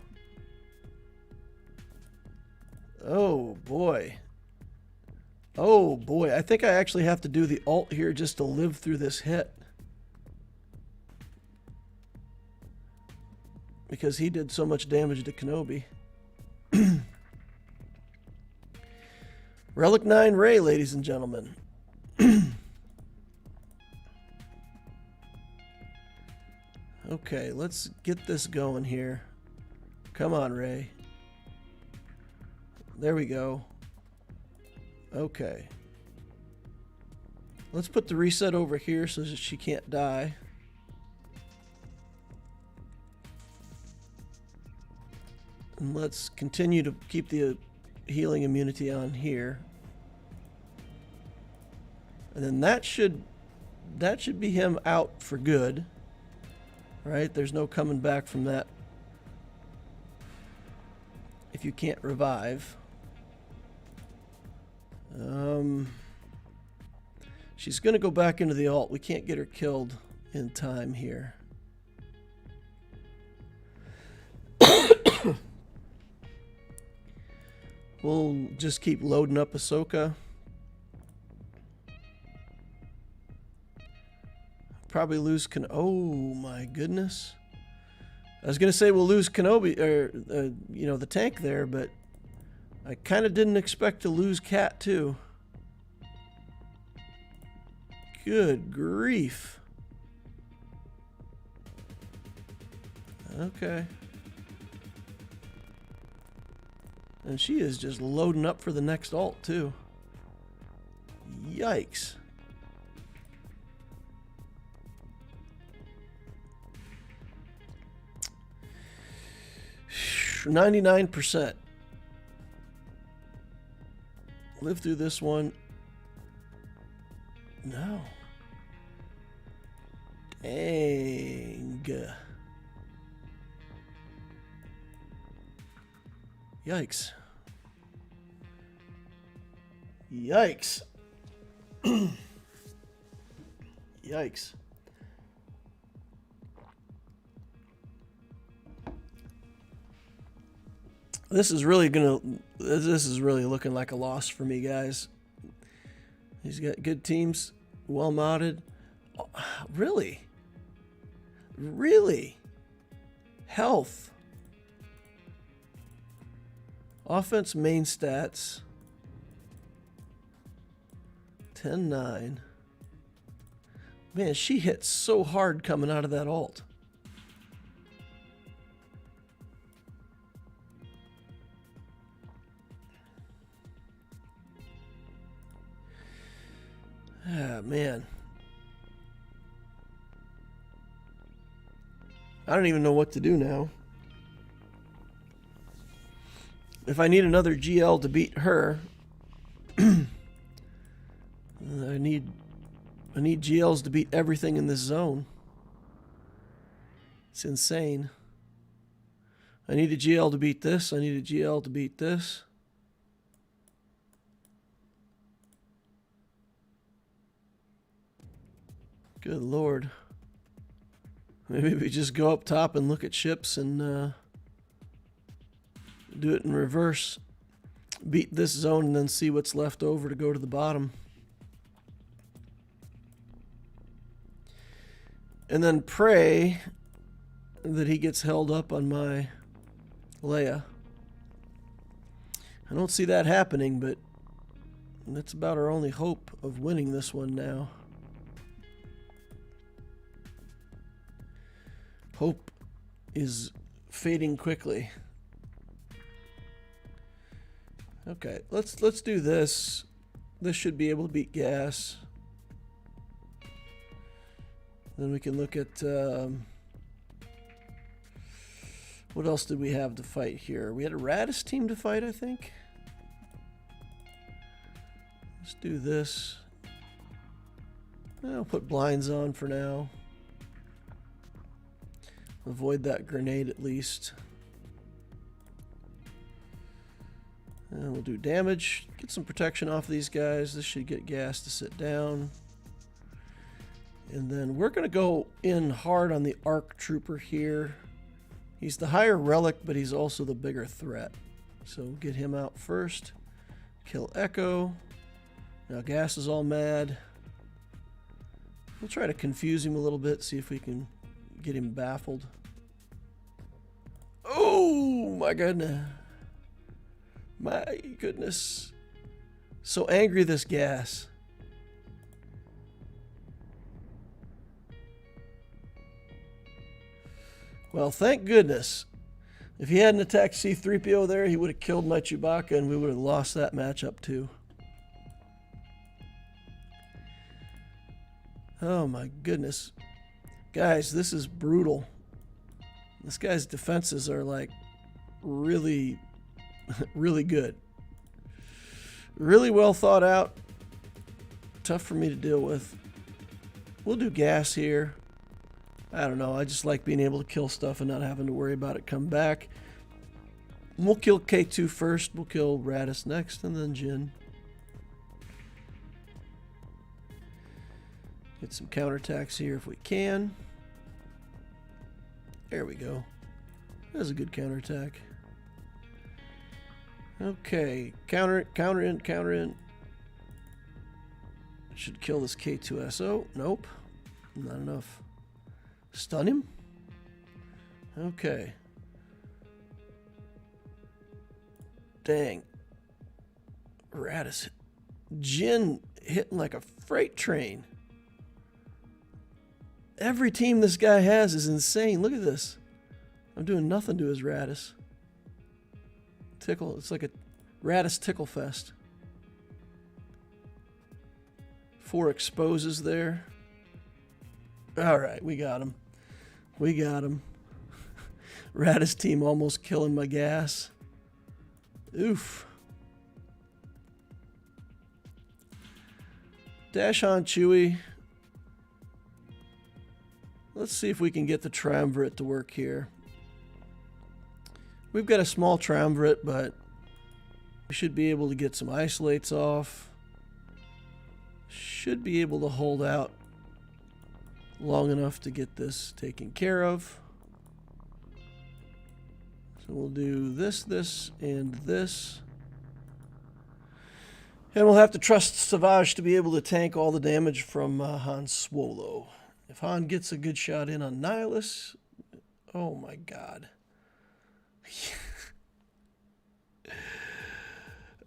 Oh boy. Oh boy. I think I actually have to do the ult here just to live through this hit. Because he did so much damage to Kenobi. Relic 9 Ray, ladies and gentlemen. Okay, let's get this going here. Come on, Ray. There we go. Okay. Let's put the reset over here so that she can't die. And let's continue to keep the healing immunity on here. And then that should be him out for good. Right? There's no coming back from that if you can't revive. She's going to go back into the ult. We can't get her killed in time here. We'll just keep loading up Ahsoka. Probably lose oh my goodness. I was going to say we'll lose Kenobi, or, you know, the tank there, but I kind of didn't expect to lose Cat too. Good grief. Okay. And she is just loading up for the next ult too. Yikes. 99%. Live through this one. No. Dang. Yikes. Yikes. Yikes. This is really looking like a loss for me, guys. He's got good teams, well modded. Oh, really? Really? Health. Offense main stats. 10-9. Man, she hit so hard coming out of that ult. Ah, man. I don't even know what to do now. If I need another GL to beat her, I need GLs to beat everything in this zone. It's insane. I need a GL to beat this. I need a GL to beat this. Good Lord. Maybe we just go up top and look at ships and do it in reverse. Beat this zone and then see what's left over to go to the bottom. And then pray that he gets held up on my Leia. I don't see that happening, but that's about our only hope of winning this one now. Hope is fading quickly. Okay, let's do this. This should be able to beat gas. Then we can look at what else did we have to fight here? We had a Radis team to fight, I think. Let's do this. I'll put blinds on for now. Avoid that grenade at least. And we'll do damage. Get some protection off these guys. This should get gas to sit down. And then we're going to go in hard on the ARC Trooper here. He's the higher relic, but he's also the bigger threat. So get him out first. Kill Echo. Now Gas is all mad. We'll try to confuse him a little bit, see if we can get him baffled. Oh my goodness. My goodness. So angry, this Gas. Well, thank goodness. If he hadn't attacked C-3PO there, he would have killed my Chewbacca and we would have lost that matchup too. Oh my goodness. Guys, this is brutal. This guy's defenses are like really, really good. Really well thought out. Tough for me to deal with. We'll do Gas here. I don't know. I just like being able to kill stuff and not having to worry about it come back. We'll kill K2 first. We'll kill Radis next, and then Jin. Get some counterattacks here if we can. There we go. That's a good counterattack. Okay. Counter it, counter in, counter in. Should kill this K2SO. Nope. Not enough. Stun him? Okay. Dang. Radis. Jin hitting like a freight train. Every team this guy has is insane. Look at this. I'm doing nothing to his Radis. Tickle. It's like a Radis tickle fest. 4 exposes there. Alright, we got him. We got him. Radis team almost killing my Gas. Oof. Dash on Chewie. Let's see if we can get the triumvirate to work here. We've got a small triumvirate, but we should be able to get some isolates off. Should be able to hold out long enough to get this taken care of. So we'll do this, this, and this. And we'll have to trust Savage to be able to tank all the damage from Han Swgoh. If Han gets a good shot in on Nihilus, oh my god.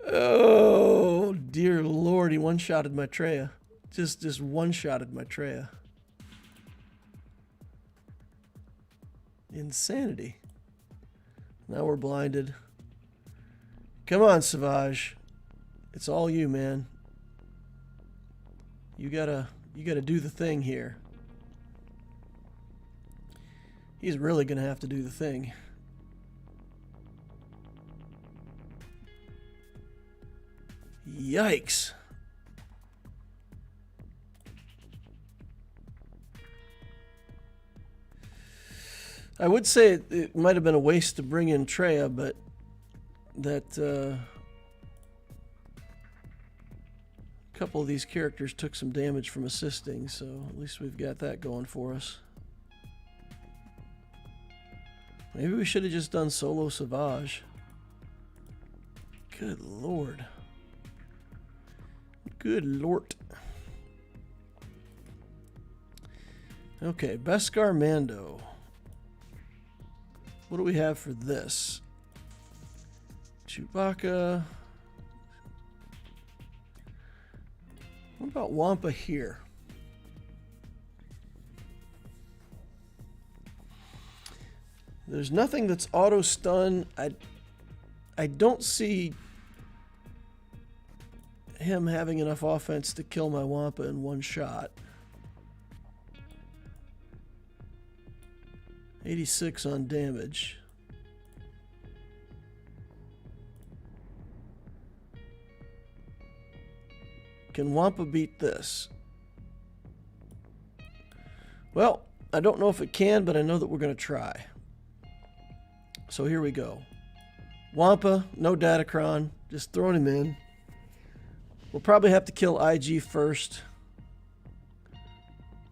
Oh dear lord, he one-shotted my Traya. Just one-shotted my Traya. Insanity. Now we're blinded. Come on, Savage. It's all you, man. You gotta do the thing here. He's really gonna have to do the thing. Yikes. I would say it might have been a waste to bring in Traya, but that a couple of these characters took some damage from assisting, so at least we've got that going for us. Maybe we should have just done solo Savage. Good lord. Good lord. Okay, Beskar Mando. What do we have for this? Chewbacca. What about Wampa here? There's nothing that's auto stun. I don't see him having enough offense to kill my Wampa in one shot. 86 on damage. Can Wampa beat this? Well, I don't know if it can, but I know that we're going to try. So here we go. Wampa, no Datacron, just throwing him in. We'll probably have to kill IG first.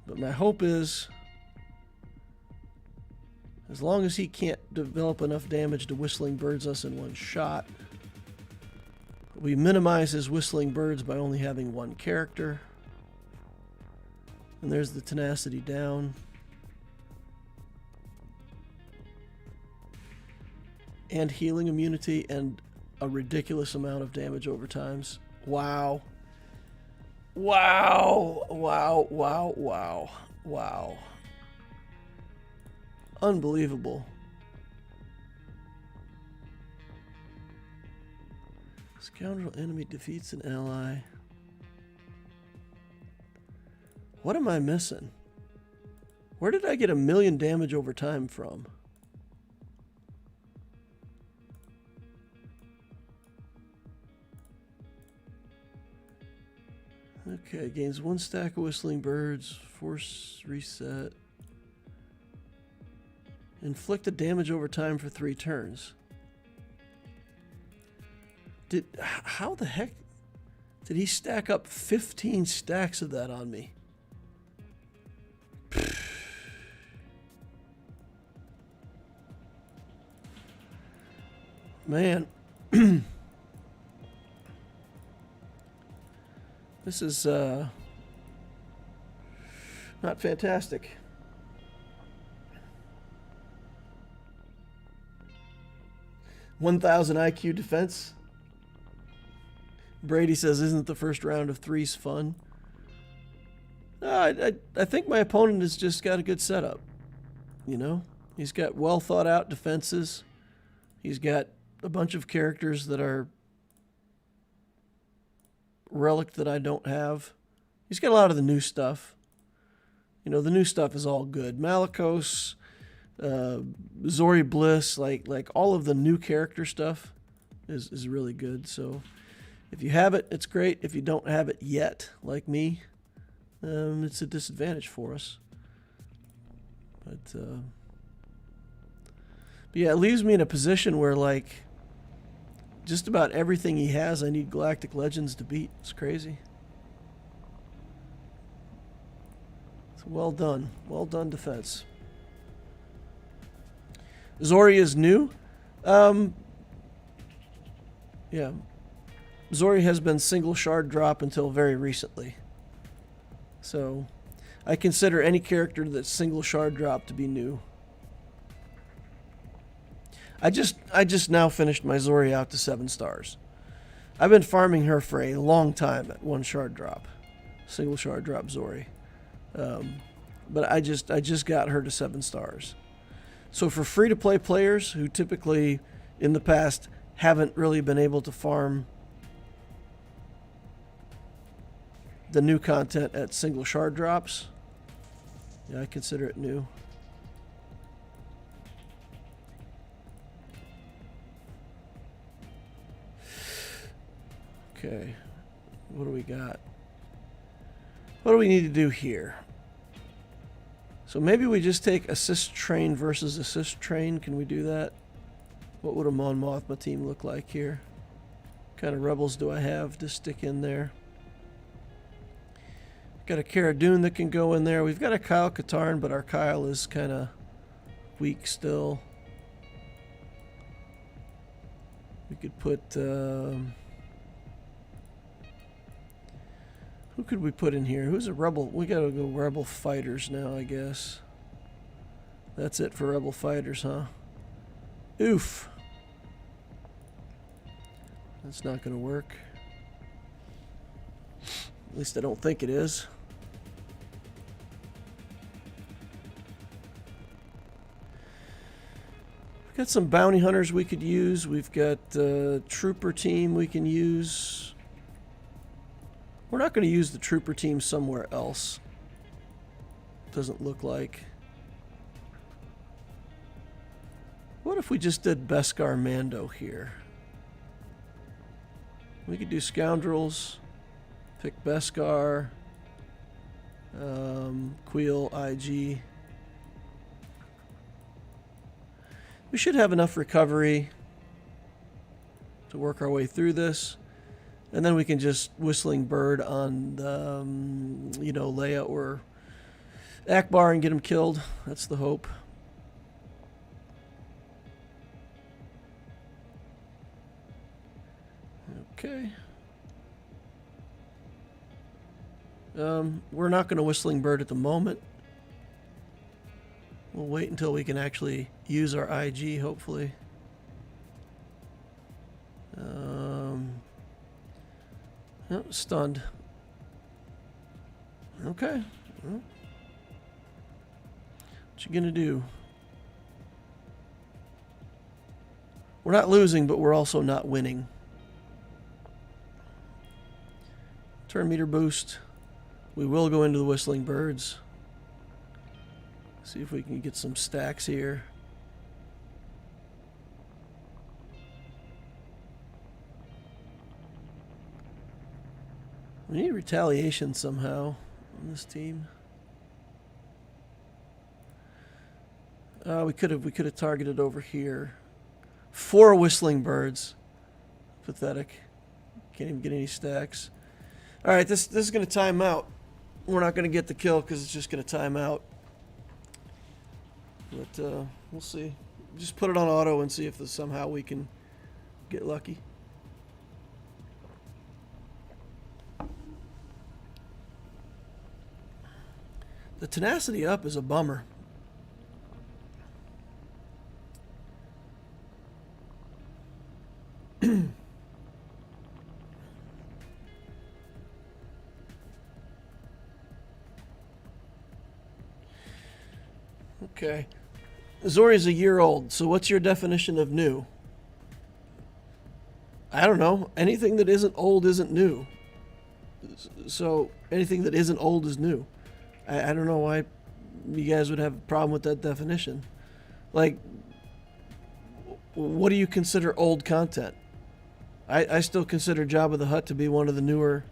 But my hope is, as long as he can't develop enough damage to Whistling Birds us in one shot, we minimize his Whistling Birds by only having one character. And there's the tenacity down. And healing immunity and a ridiculous amount of damage over times. Wow. Wow. Wow. Wow. Wow. Wow. Unbelievable. Scoundrel enemy defeats an ally. What am I missing? Where did I get 1,000,000 damage over time from? Okay, gains 1 stack of Whistling Birds, force reset. Inflicted damage over time for 3 turns. How the heck did he stack up 15 stacks of that on me? Man. This is not fantastic. $1,000 IQ defense. Brady says, isn't the first round of 3s fun? I think my opponent has just got a good setup. You know? He's got well thought out defenses. He's got a bunch of characters that are relic that I don't have. He's got a lot of the new stuff. You know, the new stuff is all good. Malicos, Zori Bliss, like all of the new character stuff is really good. So if you have it, it's great. If you don't have it yet, like me, it's a disadvantage for us. But yeah, it leaves me in a position where, like, just about everything he has, I need Galactic Legends to beat. It's crazy. It's well done. Well done defense. Zori is new. Yeah. Zori has been single shard drop until very recently. So I consider any character that's single shard drop to be new. I just now finished my Zori out to 7 stars. I've been farming her for a long time at 1 shard drop. Single shard drop Zori. But I just got her to 7 stars. So for free-to-play players who typically in the past haven't really been able to farm the new content at single shard drops, yeah, I consider it new. Okay, what do we got? What do we need to do here? So maybe we just take assist train versus assist train. Can we do that? What would a Mon Mothma team look like here? What kind of rebels do I have to stick in there? Got a Cara Dune that can go in there. We've got a Kyle Katarn, but our Kyle is kind of weak still. We could put... who could we put in here? Who's a rebel? We gotta go rebel fighters now, I guess. That's it for rebel fighters, huh? Oof. That's not gonna work. At least I don't think it is. We've got some bounty hunters we could use. We've got a trooper team we can use. We're not going to use the trooper team somewhere else. Doesn't look like. What if we just did Beskar Mando here? We could do Scoundrels. Pick Beskar. Queel, IG. We should have enough recovery to work our way through this. And then we can just Whistling Bird on, you know, Leia or Akbar and get him killed. That's the hope. Okay. We're not going to Whistling Bird at the moment. We'll wait until we can actually use our IG, hopefully. Oh, stunned. Okay. Well, what you gonna do? We're not losing, but we're also not winning. Turn meter boost. We will go into the Whistling Birds. See if we can get some stacks here. We need retaliation somehow on this team. We could have targeted over here. 4 Whistling Birds. Pathetic. Can't even get any stacks. All right, this is going to time out. We're not going to get the kill because it's just going to time out. But we'll see. Just put it on auto and see if somehow we can get lucky. The tenacity up is a bummer. Okay. Zori's a year old, so what's your definition of new? I don't know. Anything that isn't old isn't new. So anything that isn't old is new. I don't know why you guys would have a problem with that definition. Like, what do you consider old content? I still consider Jabba the Hutt to be one of the newer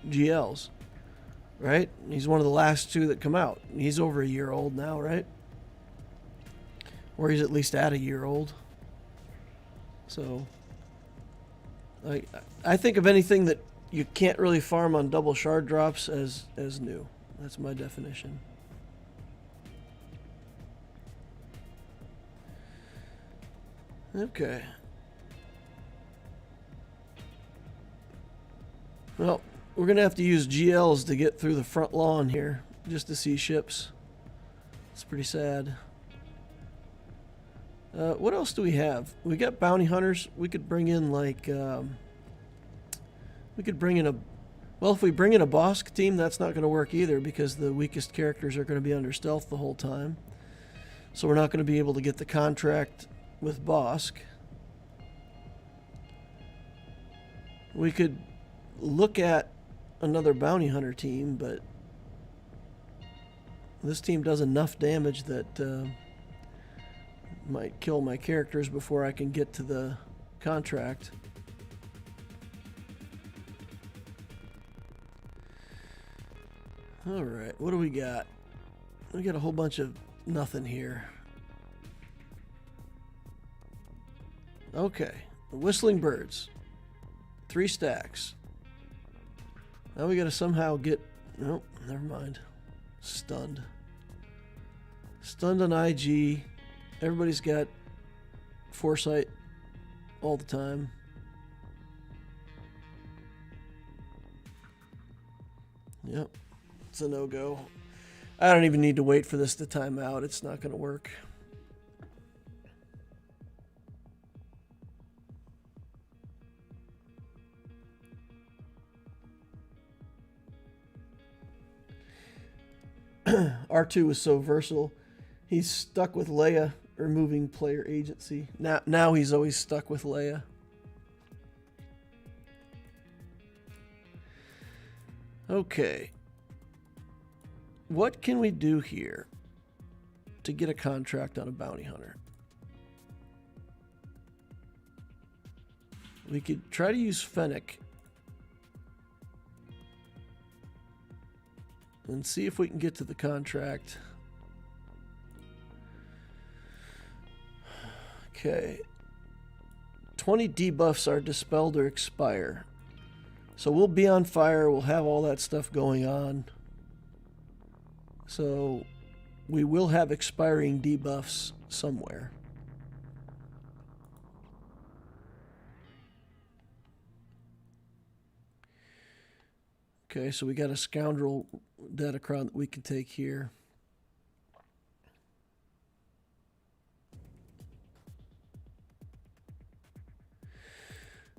GLs, right? He's one of the last 2 that come out. He's over a year old now, right? Or he's at least at a year old. So, I think of anything that you can't really farm on double shard drops as new. That's my definition. Okay. Well, we're going to have to use GLs to get through the front lawn here, just to see ships. It's pretty sad. What else do we have? We got bounty hunters. We could bring in like... we could bring in a... Well, if we bring in a Bosk team, that's not going to work either because the weakest characters are going to be under stealth the whole time. So we're not going to be able to get the contract with Bosk. We could look at another bounty hunter team, but this team does enough damage that might kill my characters before I can get to the contract. Alright, what do we got? We got a whole bunch of nothing here. Okay, the Whistling Birds. 3 stacks. Now we gotta somehow get... Nope, never mind. Stunned. Stunned on IG. Everybody's got foresight all the time. Yep. It's a no-go. I don't even need to wait for this to time out. It's not going to work. R2 was so versatile. He's stuck with Leia, removing player agency. Now he's always stuck with Leia. Okay. What can we do here to get a contract on a bounty hunter? We could try to use Fennec and see if we can get to the contract. Okay. 20 debuffs are dispelled or expire. So we'll be on fire. We'll have all that stuff going on. So we will have expiring debuffs somewhere. Okay, so we got a scoundrel Datacron that we can take here.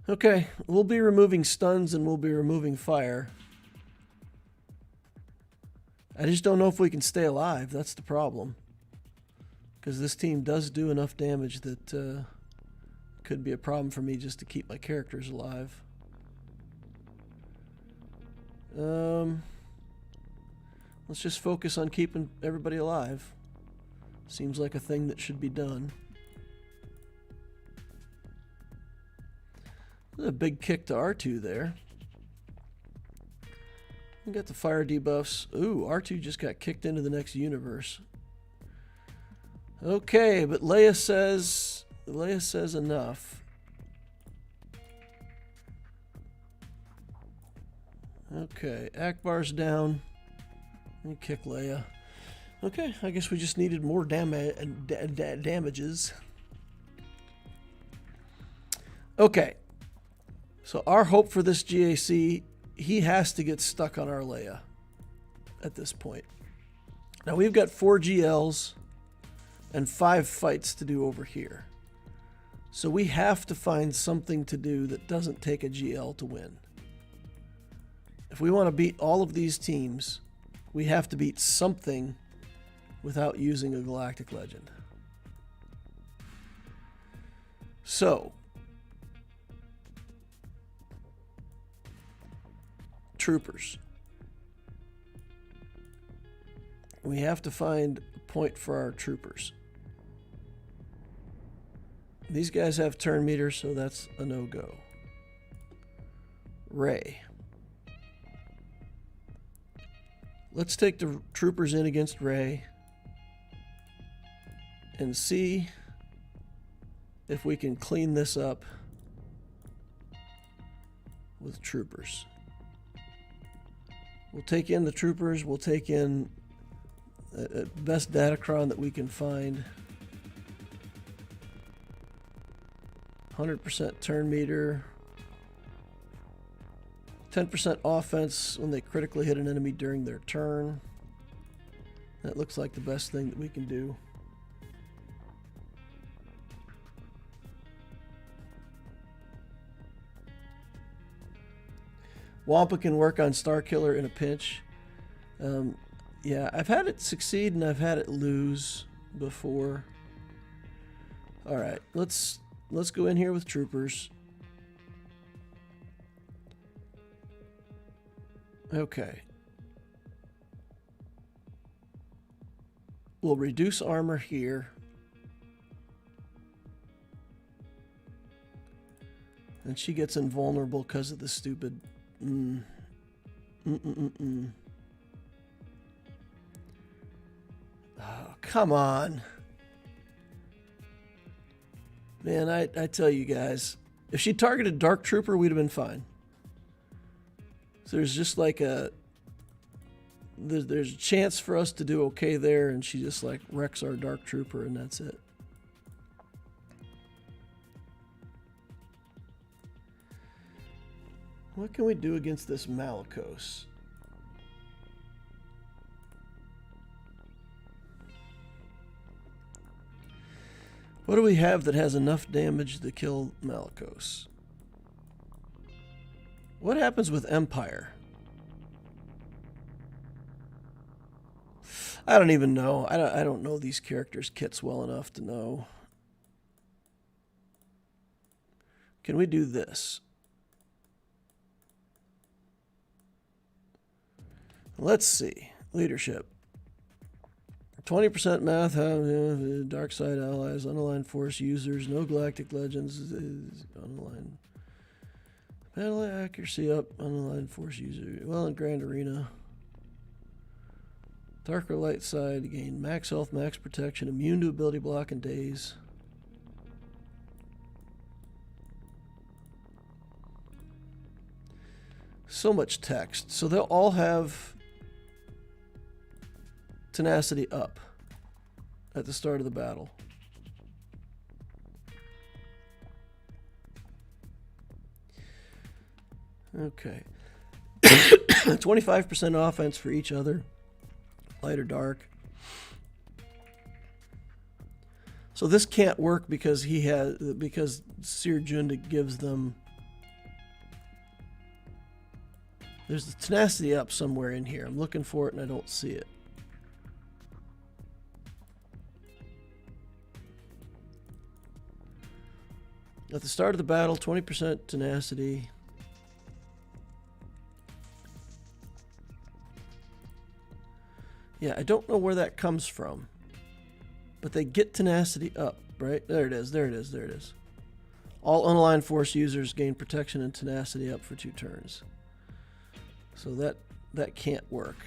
Okay, we'll be removing stuns and we'll be removing fire. I just don't know if we can stay alive. That's the problem. Because this team does do enough damage that could be a problem for me just to keep my characters alive. Let's just focus on keeping everybody alive. Seems like a thing that should be done. A big kick to R2 there. We got the fire debuffs. Ooh, R2 just got kicked into the next universe. Okay, but Leia says enough. Okay, Akbar's down. Let me kick Leia. Okay, I guess we just needed more damages. Okay. So our hope for this GAC, he has to get stuck on our Leia at this point. Now we've got 4 GLs and 5 fights to do over here. So we have to find something to do that doesn't take a GL to win. If we want to beat all of these teams, we have to beat something without using a Galactic Legend. So, troopers. We have to find a point for our troopers. These guys have turn meters, so that's a no-go. Rey. Let's take the troopers in against Rey and see if we can clean this up with troopers. We'll take in the troopers. We'll take in best Datacron that we can find. 100% turn meter. 10% offense when they critically hit an enemy during their turn. That looks like the best thing that we can do. Wampa can work on Star Killer in a pinch. Yeah, I've had it succeed and I've had it lose before. All right, let's go in here with troopers. Okay. We'll reduce armor here. And she gets invulnerable because of the stupid... Oh, come on. Man, I tell you guys, if she targeted Dark Trooper, we'd have been fine. So there's just like there's a chance for us to do okay there, and she just like wrecks our Dark Trooper, and that's it. What can we do against this Malicos? What do we have that has enough damage to kill Malicos? What happens with Empire? I don't even know. I don't know these characters' kits well enough to know. Can we do this? Let's see. Leadership. 20% math, dark side allies, unaligned force users, no galactic legends, unaligned. Battle accuracy up, unaligned force user. Well, in Grand Arena. Dark or light side, gain max health, max protection, immune to ability block and daze. So much text. So they'll all have tenacity up at the start of the battle. Okay. 25% offense for each other, light or dark. So this can't work because Sir Junda gives them. There's the tenacity up somewhere in here. I'm looking for it and I don't see it. At the start of the battle, 20% tenacity. Yeah, I don't know where that comes from. But they get tenacity up, right? There it is, there it is, there it is. All unaligned force users gain protection and tenacity up for 2 turns. So that can't work.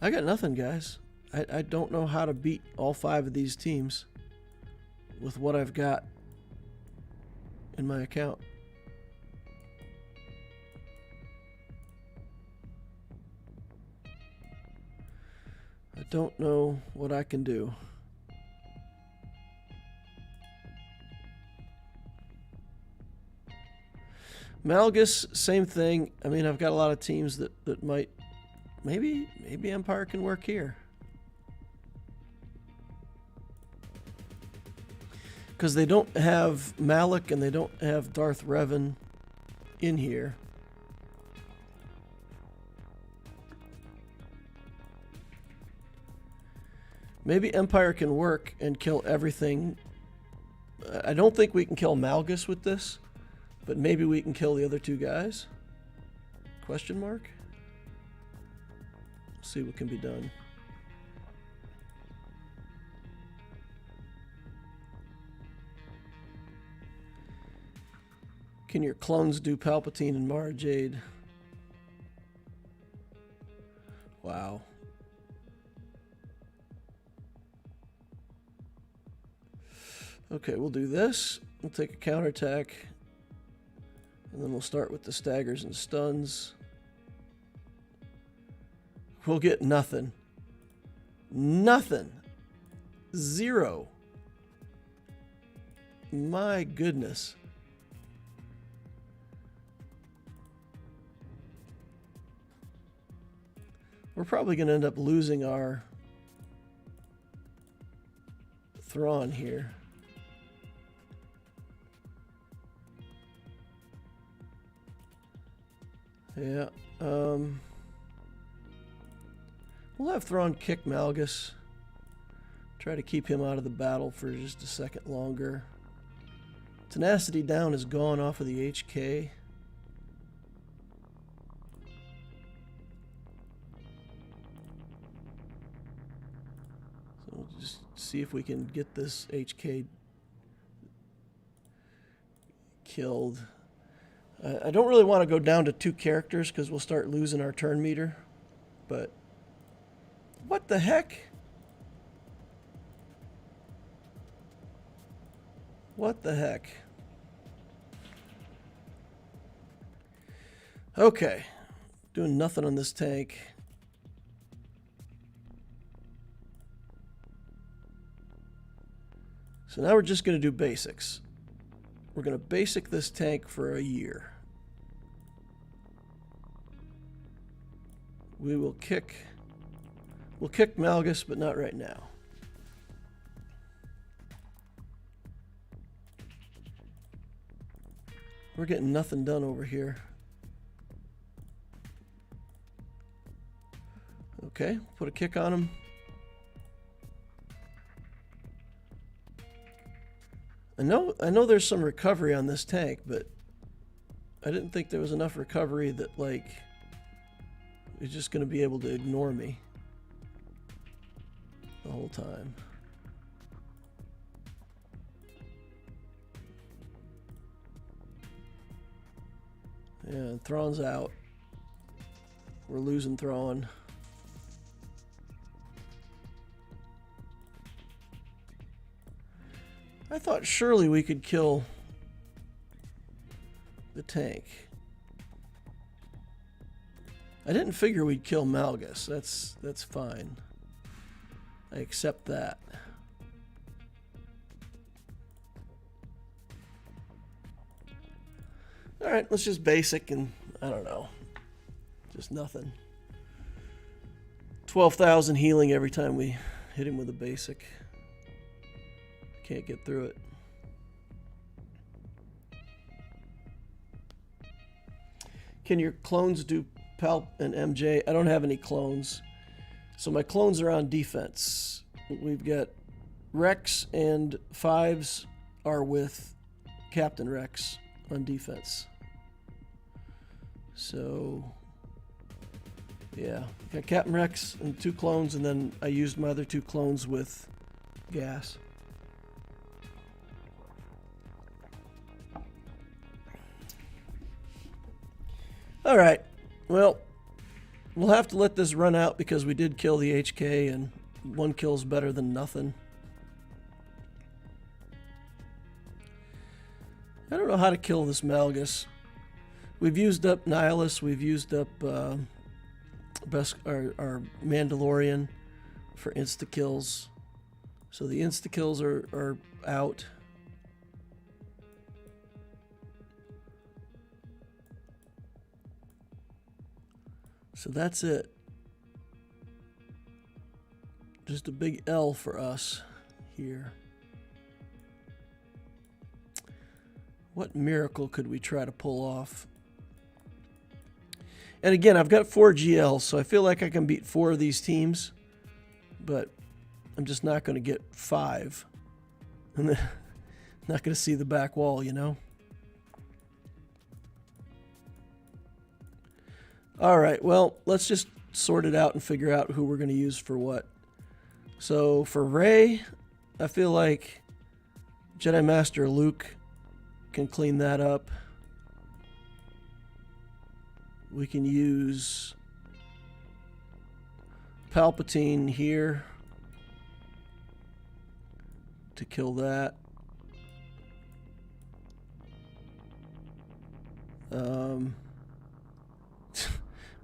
I got nothing, guys. I don't know how to beat all 5 of these teams with what I've got in my account. I don't know what I can do. Malgus, same thing. I mean, I've got a lot of teams that might... Maybe Empire can work here. Because they don't have Malik and they don't have Darth Revan in here. Maybe Empire can work and kill everything. I don't think we can kill Malgus with this, but maybe we can kill the other 2 guys? Question mark? See what can be done. Can your clones do Palpatine and Mara Jade? Wow. Okay, we'll do this. We'll take a counterattack. And then we'll start with the staggers and stuns. We'll get nothing. Nothing. 0. My goodness. We're probably going to end up losing our Thrawn here. Yeah, we'll have Thrawn kick Malgus. Try to keep him out of the battle for just a second longer. Tenacity down is gone off of the HK. So we'll just see if we can get this HK killed. I don't really want to go down to 2 characters because we'll start losing our turn meter. But what the heck? What the heck? Okay. Doing nothing on this tank. So now we're just going to do basics. We're going to basic this tank for a year. We'll kick Malgus, but not right now. We're getting nothing done over here. Okay, put a kick on him. I know there's some recovery on this tank, but I didn't think there was enough recovery that, like, it's just going to be able to ignore me the whole time. Yeah, Thrawn's out. We're losing Thrawn. I thought surely we could kill the tank. I didn't figure we'd kill Malgus. That's fine. I accept that. Alright, let's just basic and I don't know. Just nothing. 12,000 healing every time we hit him with a basic. Can't get through it. Can your clones do Palp and MJ? I don't have any clones. So my clones are on defense. We've got Rex and Fives are with Captain Rex on defense. So, yeah. Got Captain Rex and 2 clones, and then I used my other 2 clones with gas. Alright. Well, we'll have to let this run out because we did kill the HK, and 1 kill's better than nothing. I don't know how to kill this Malgus. We've used up Nihilus, we've used up our Mandalorian for insta-kills. So the insta-kills are out. So that's it. Just a big L for us here. What miracle could we try to pull off? And again, I've got 4 GLs, so I feel like I can beat 4 of these teams, but I'm just not going to get 5. I'm not going to see the back wall, you know? All right, well, let's just sort it out and figure out who we're going to use for what. So for Rey, I feel like Jedi Master Luke can clean that up. We can use Palpatine here to kill that.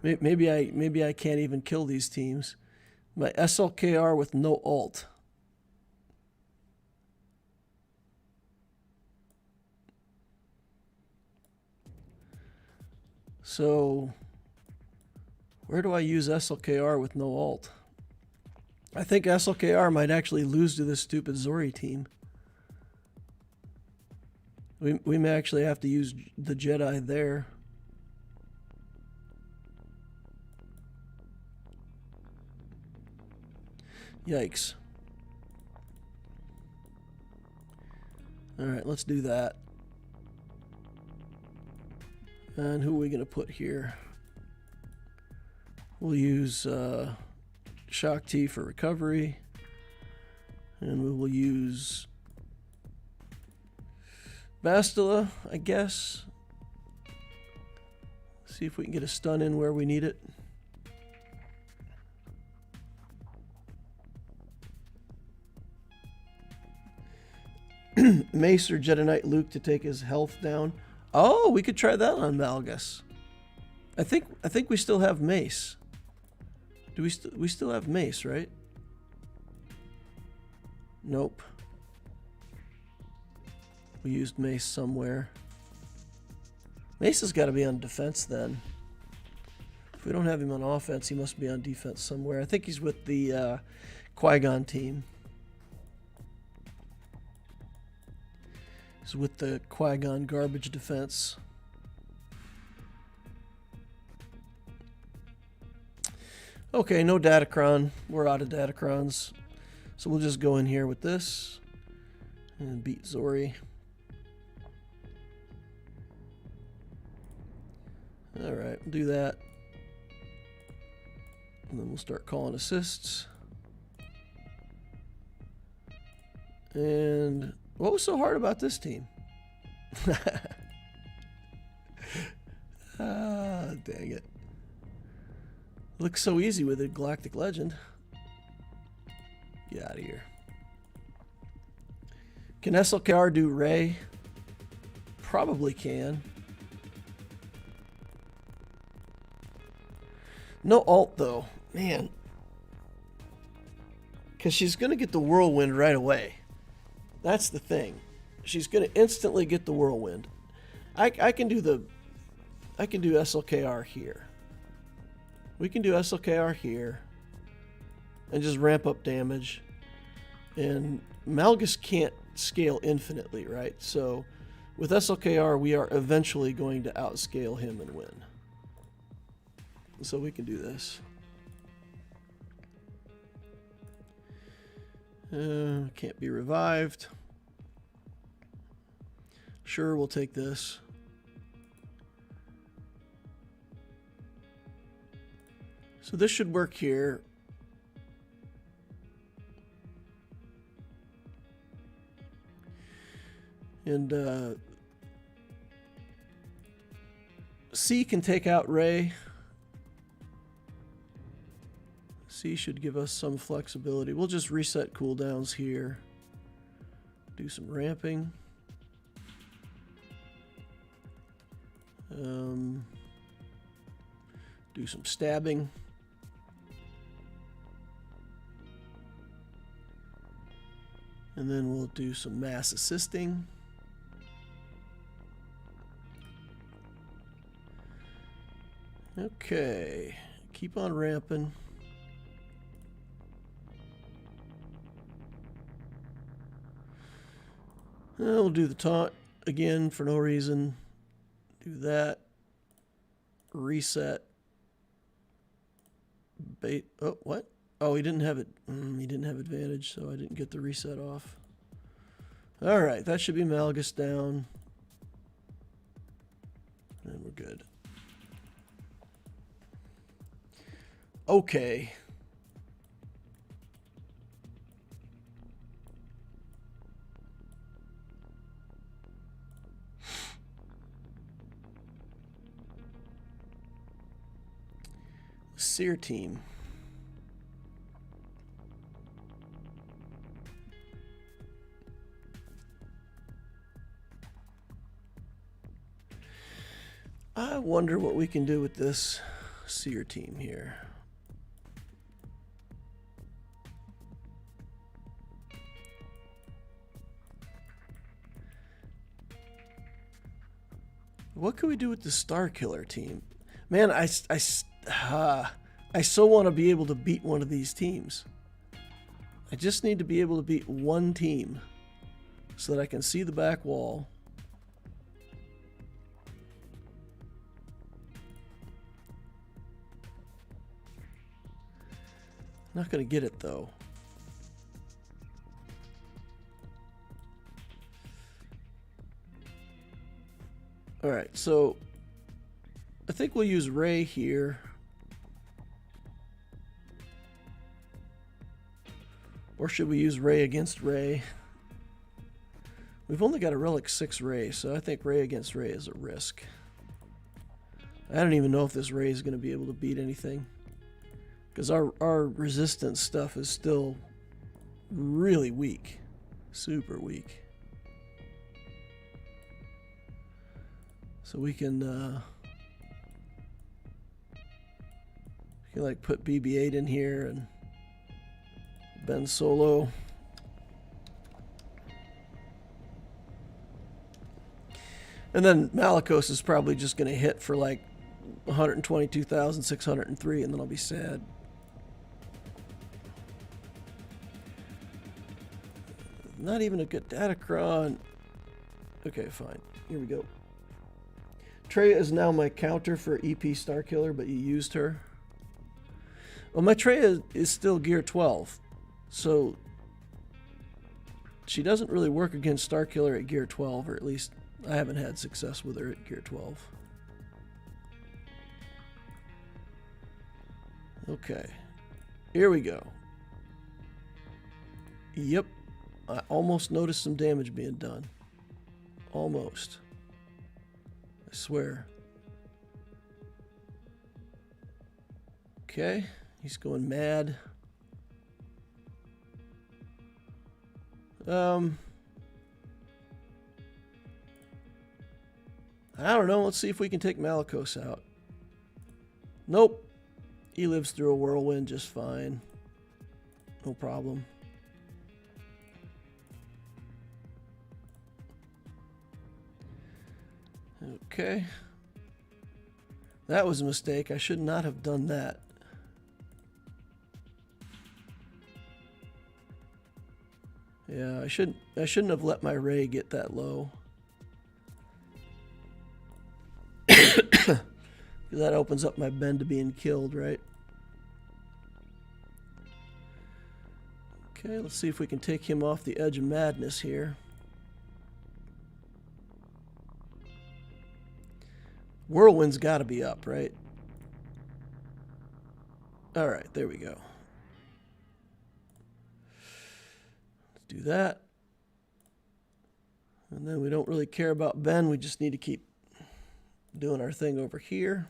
Maybe I can't even kill these teams. My SLKR with no ult. So, where do I use SLKR with no ult? I think SLKR might actually lose to this stupid Zori team. We may actually have to use the Jedi there. Yikes. Alright, let's do that. And who are we going to put here? We'll use Shock T for recovery. And we will use Bastila, I guess. See if we can get a stun in where we need it. Mace or Jedi Knight Luke to take his health down. Oh, we could try that on Malgus. I think we still have Mace. Do we still have Mace, right? Nope. We used Mace somewhere. Mace has got to be on defense then. If we don't have him on offense, he must be on defense somewhere. I think he's with the Qui-Gon team. He's with the Qui-Gon garbage defense. Okay, no Datacron. We're out of Datacrons. So we'll just go in here with this and beat Zori. Alright, we'll do that. And then we'll start calling assists. And what was so hard about this team? Ah, dang it. Looks so easy with a Galactic Legend. Get out of here. Can SLKR do Rey? Probably can. No alt, though. Man. Because she's going to get the whirlwind right away. That's the thing. She's going to instantly get the whirlwind. I can do SLKR here. We can do SLKR here. And just ramp up damage. And Malgus can't scale infinitely, right? So with SLKR, we are eventually going to outscale him and win. So we can do this. Can't be revived. Sure, we'll take this. So this should work here. And C can take out Ray. C should give us some flexibility. We'll just reset cooldowns here. Do some ramping. Do some stabbing. And then we'll do some mass assisting. Okay, keep on ramping. We'll do the taunt again for no reason. Do that. Reset. Bait. Oh, what? Oh, he didn't have it. He didn't have advantage, so I didn't get the reset off. All right, that should be Malgus down. And we're good. Okay. Seer team. I wonder what we can do with this Seer team here. What can we do with the Star Killer team? Man, I so want to be able to beat one of these teams. I just need to be able to beat one team so that I can see the back wall. Not going to get it though. All right, so I think we'll use Ray here. Or should we use Ray against Ray? We've only got a Relic 6 Ray, so I think Ray against Ray is a risk. I don't even know if this Ray is going to be able to beat anything. Because our resistance stuff is still really weak. Super weak. So we can like put BB-8 in here and Ben Solo. And then Malicos is probably just going to hit for like 122,603 and then I'll be sad. Not even a good Datacron. Okay, fine. Here we go. Treya is now my counter for EP Starkiller, but you used her. Well, my Treya is still Gear 12, so she doesn't really work against Starkiller at Gear 12, or at least I haven't had success with her at Gear 12. Okay, here we go. Yep, I almost noticed some damage being done. Almost. I swear. Okay, he's going mad. I don't know. Let's see if we can take Malicos out. Nope. He lives through a whirlwind just fine. No problem. Okay. That was a mistake. I should not have done that. Yeah, I shouldn't have let my ray get that low. That opens up my Ben to being killed, right? Okay, let's see if we can take him off the edge of madness here. Whirlwind's got to be up, right? All right, there we go. Let's do that. And then we don't really care about Ben. We just need to keep doing our thing over here.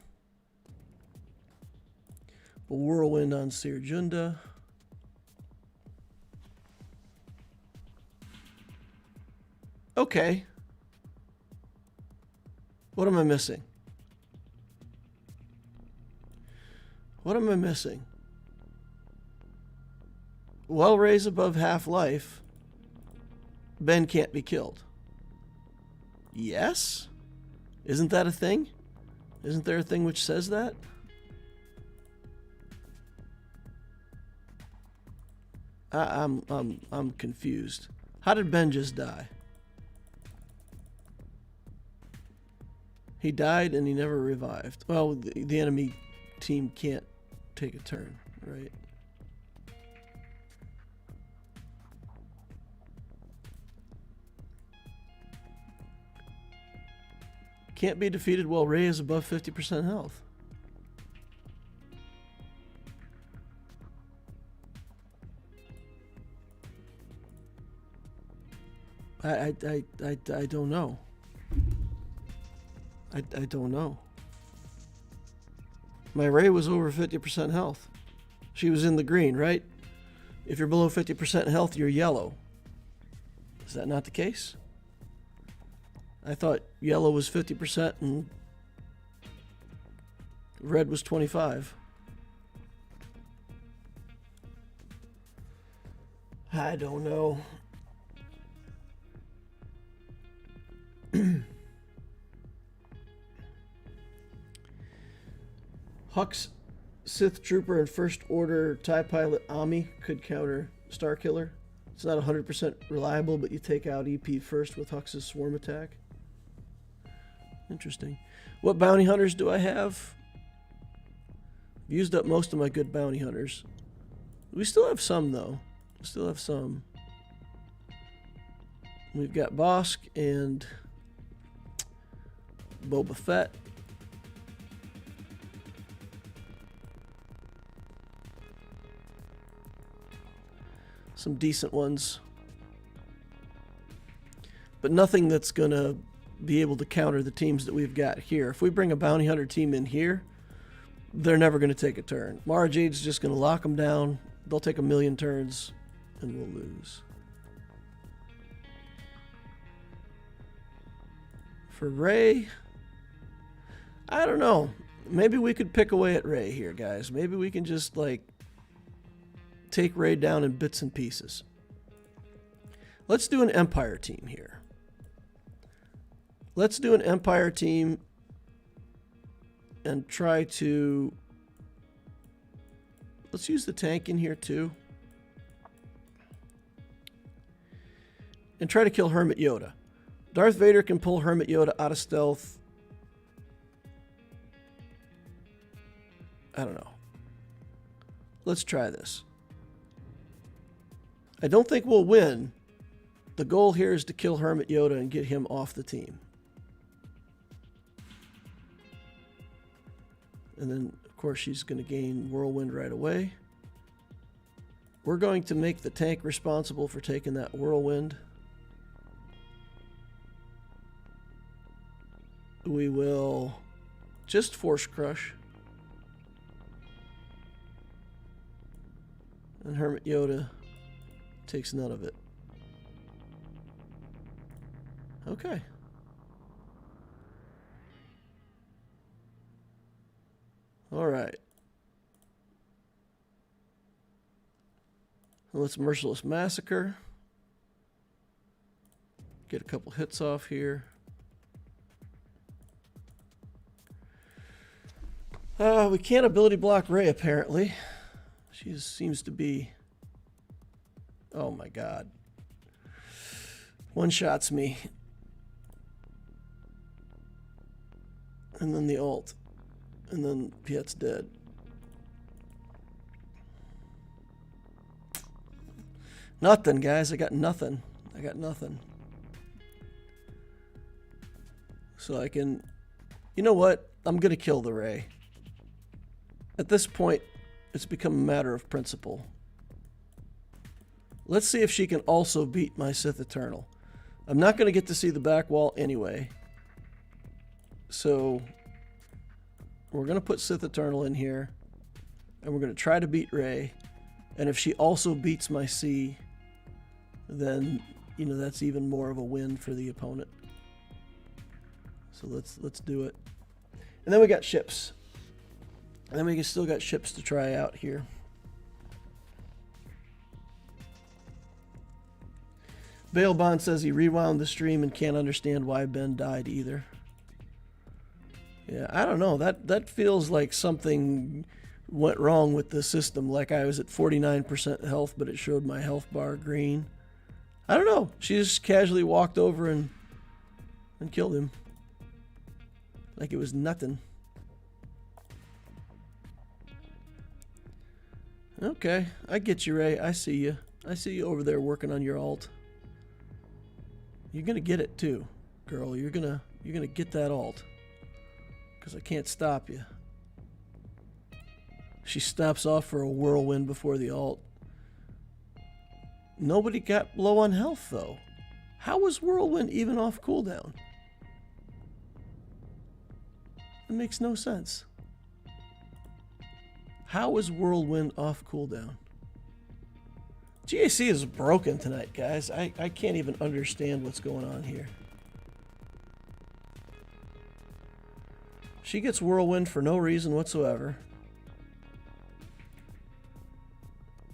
A whirlwind on Sir Junda. Okay. What am I missing? What am I missing? Well, Ray's above half-life. Ben can't be killed. Yes? Isn't that a thing? Isn't there a thing which says that? I'm confused. How did Ben just die? He died and he never revived. Well, the enemy team can't take a turn, right? Can't be defeated while Ray is above 50% health. I don't know. I don't know. My Ray was over 50% health. She was in the green, right? If you're below 50% health, you're yellow. Is that not the case? I thought yellow was 50% and red was 25. I don't know. Hux, Sith Trooper, and First Order TIE Pilot Ami could counter Starkiller. It's not 100% reliable, but you take out EP first with Hux's Swarm Attack. Interesting. What bounty hunters do I have? I've used up most of my good bounty hunters. We still have some, though. We still have some. We've got Bosk and Boba Fett. Some decent ones. But nothing that's going to be able to counter the teams that we've got here. If we bring a bounty hunter team in here, they're never going to take a turn. Mara Jade's just going to lock them down. They'll take a million turns, and we'll lose. For Ray, I don't know. Maybe we could pick away at Ray here, guys. Maybe we can just, like, take Ray down in bits and pieces. Let's do an Empire team here. Let's do an Empire team and try to... Let's use the tank in here too. And try to kill Hermit Yoda. Darth Vader can pull Hermit Yoda out of stealth. I don't know. Let's try this. I don't think we'll win. The goal here is to kill Hermit Yoda and get him off the team. And then, of course, she's going to gain Whirlwind right away. We're going to make the tank responsible for taking that Whirlwind. We will just Force Crush. And Hermit Yoda takes none of it. Okay. All right. Let's Merciless Massacre. Get a couple hits off here. We can't ability block Rey, apparently. She seems to be... Oh my god. One-shots me. And then the ult. And then Piet's dead. Nothing, guys. I got nothing. I got nothing. So I can... You know what? I'm going to kill the Rey. At this point, it's become a matter of principle. Let's see if she can also beat my Sith Eternal. I'm not going to get to see the back wall anyway. So we're going to put Sith Eternal in here. And we're going to try to beat Rey. And if she also beats my C, then, you know, that's even more of a win for the opponent. So let's do it. And then we got ships. And then we still got ships to try out here. Bail Bond says he rewound the stream and can't understand why Ben died either. Yeah, I don't know. That feels like something went wrong with the system. Like I was at 49% health, but it showed my health bar green. I don't know. She just casually walked over and killed him. Like it was nothing. Okay, I get you, Rey. I see you. I see you over there working on your ult. You're gonna get it too, girl. You're gonna get that ult. Because I can't stop you. She stops off for a whirlwind before the ult. Nobody got low on health though. How was whirlwind even off cooldown? It makes no sense. How is whirlwind off cooldown? GAC is broken tonight, guys. I can't even understand what's going on here. She gets whirlwind for no reason whatsoever.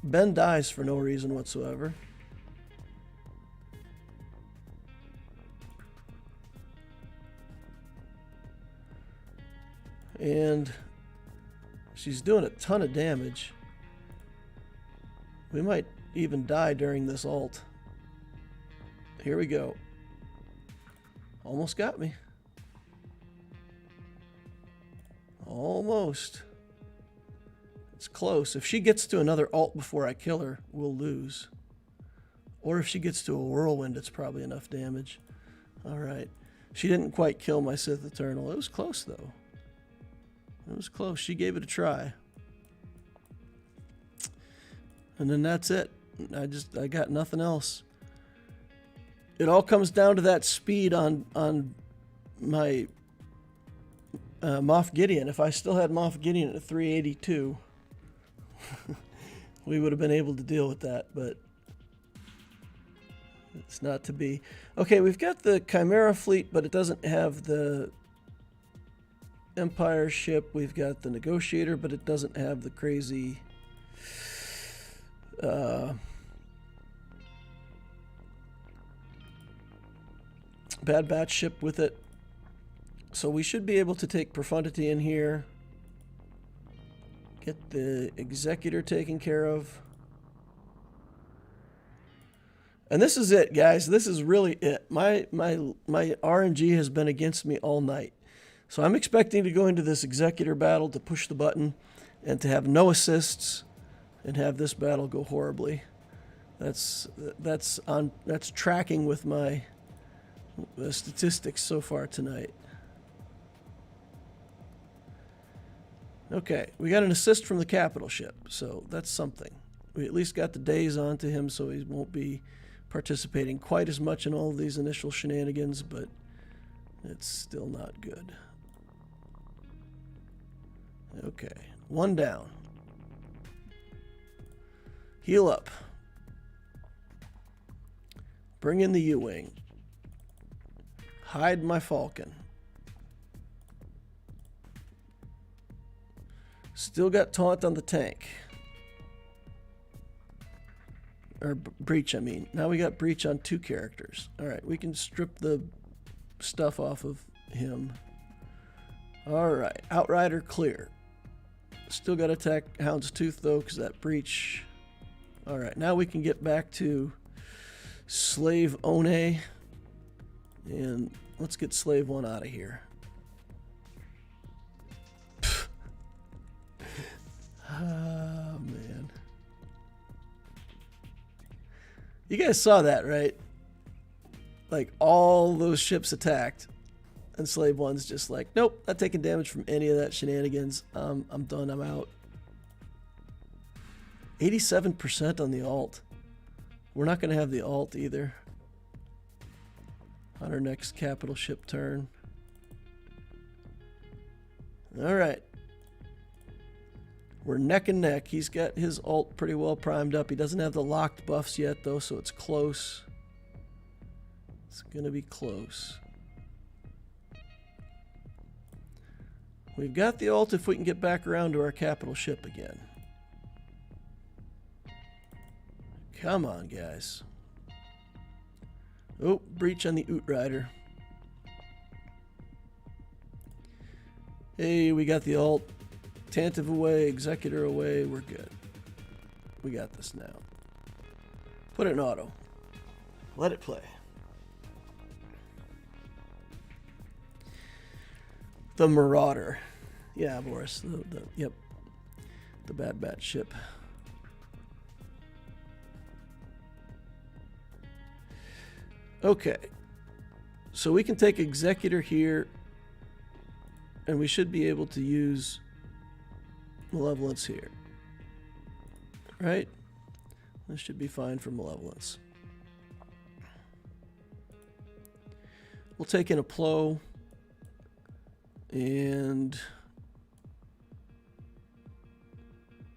Ben dies for no reason whatsoever. And she's doing a ton of damage. We might even die during this ult. Here we go. Almost got me. Almost. It's close. If she gets to another ult before I kill her, we'll lose. Or if she gets to a whirlwind, it's probably enough damage. Alright. She didn't quite kill my Sith Eternal. It was close, though. It was close. She gave it a try. And then that's it. I got nothing else. It all comes down to that speed on my Moff Gideon. If I still had Moff Gideon at 382, we would have been able to deal with that, but it's not to be. Okay, we've got the Chimera fleet, but it doesn't have the Empire ship. We've got the Negotiator, but it doesn't have the crazy Bad Batch ship with it. So we should be able to take Profundity in here. Get the Executor taken care of. And this is it, guys. This is really it. My RNG has been against me all night. So I'm expecting to go into this Executor battle to push the button and to have no assists and have this battle go horribly. That's tracking with my statistics so far tonight. Okay, we got an assist from the capital ship, so that's something. We at least got the days onto him, so he won't be participating quite as much in all of these initial shenanigans, but it's still not good. Okay, one down. Heal up. Bring in the U-Wing. Hide my Falcon. Still got taunt on the tank. Or breach, I mean. Now we got breach on 2 characters. Alright, we can strip the stuff off of him. Alright, Outrider clear. Still got to attack Houndstooth though, because that breach. Alright, now we can get back to Slave One. And let's get Slave 1 out of here. Oh, man. You guys saw that, right? Like, all those ships attacked. And Slave 1's just like, nope, not taking damage from any of that shenanigans. I'm done, I'm out. 87% on the alt. We're not going to have the alt either. On our next capital ship turn. Alright. We're neck and neck. He's got his ult pretty well primed up. He doesn't have the locked buffs yet, though, so it's close. It's going to be close. We've got the ult if we can get back around to our capital ship again. Come on, guys. Oh, breach on the Outrider. Hey, we got the ult. Tantive away, Executor away, we're good. We got this now. Put it in auto. Let it play. The Marauder. Yeah, Boris. Yep. The Bad Bat ship. Okay. So we can take Executor here, and we should be able to use Malevolence here. Right? This should be fine for Malevolence. We'll take in a Plo. And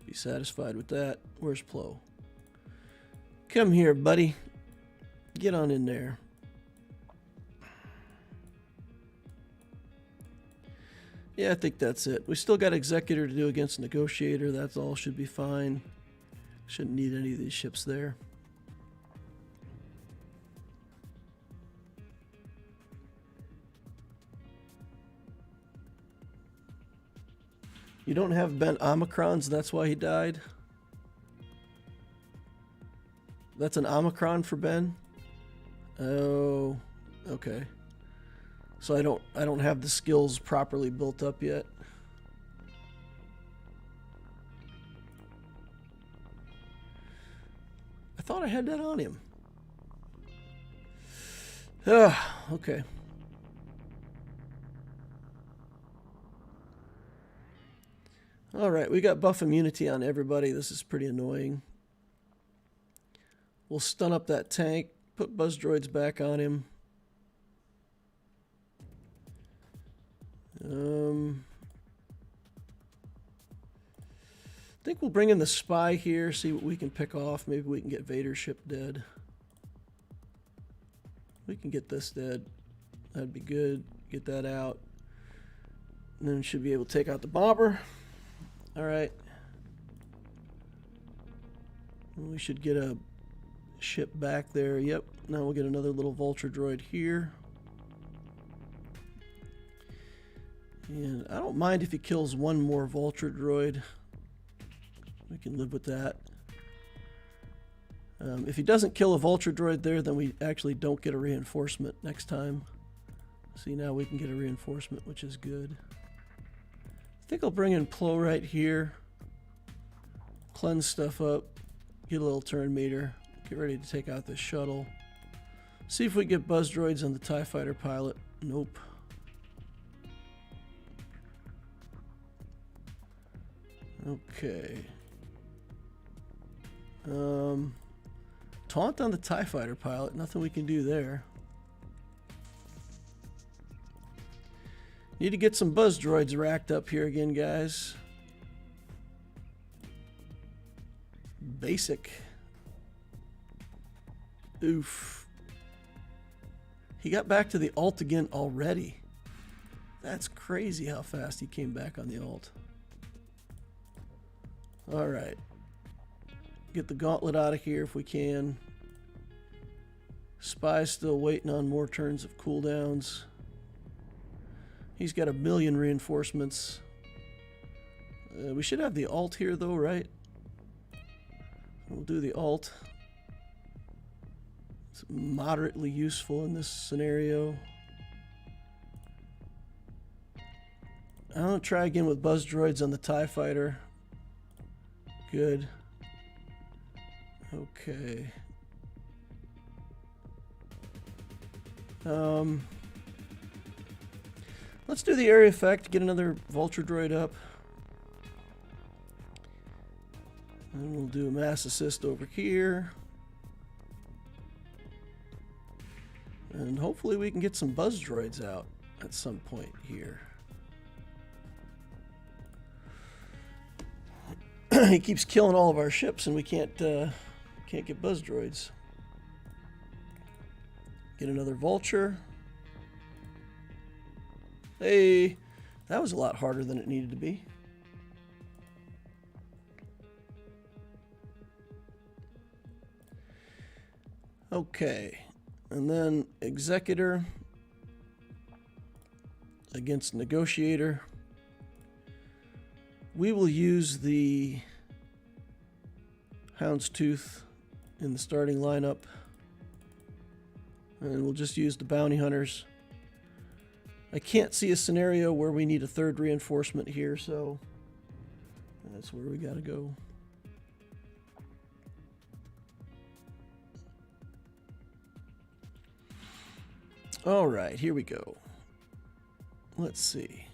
be satisfied with that. Where's Plo? Come here, buddy. Get on in there. Yeah, I think that's it. We still got Executor to do against Negotiator. That's all. Should be fine. Shouldn't need any of these ships there. You don't have Ben Omicrons, that's why he died? That's an Omicron for Ben? Oh, okay. So I don't have the skills properly built up yet. I thought I had that on him. Okay. Alright, we got buff immunity on everybody. This is pretty annoying. We'll stun up that tank. Put buzz droids back on him. I think we'll bring in the spy here, see what we can pick off. Maybe we can get Vader's ship dead. We can get this dead. That'd be good. Get that out. And then we should be able to take out the bomber. Alright. We should get a ship back there. Yep. Now we'll get another little vulture droid here. And I don't mind if he kills one more vulture droid. We can live with that. If he doesn't kill a vulture droid there, then we actually don't get a reinforcement next time. See, now we can get a reinforcement, which is good. I think I'll bring in Plo right here. Cleanse stuff up. Get a little turn meter. Get ready to take out this shuttle. See if we get buzz droids on the TIE fighter pilot. Nope. Okay. Taunt on the TIE fighter pilot. Nothing we can do there. Need to get some buzz droids racked up here again, guys. Basic. Oof. He got back to the ult again already. That's crazy how fast he came back on the ult. Alright. Get the gauntlet out of here if we can. Spy's still waiting on more turns of cooldowns. He's got 1 million reinforcements. We should have the alt here though, right? We'll do the alt. It's moderately useful in this scenario. I'm going to try again with buzz droids on the TIE fighter. Good. Okay. Let's do the area effect, get another vulture droid up. And we'll do a mass assist over here. And hopefully we can get some buzz droids out at some point here. He keeps killing all of our ships and we can't get buzz droids. Get another vulture. Hey, that was a lot harder than it needed to be. Okay, and then Executor against Negotiator. We will use the Houndstooth in the starting lineup. And we'll just use the Bounty Hunters. I can't see a scenario where we need a third reinforcement here, so that's where we gotta go. All right, here we go. Let's see.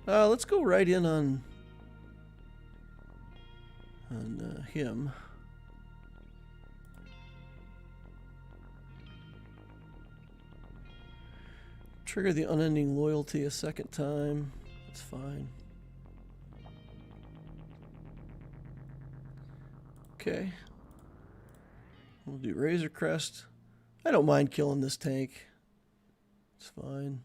Let's go right in on him. Trigger the unending loyalty a second time. That's fine. Okay. We'll do Razor Crest. I don't mind killing this tank. It's fine.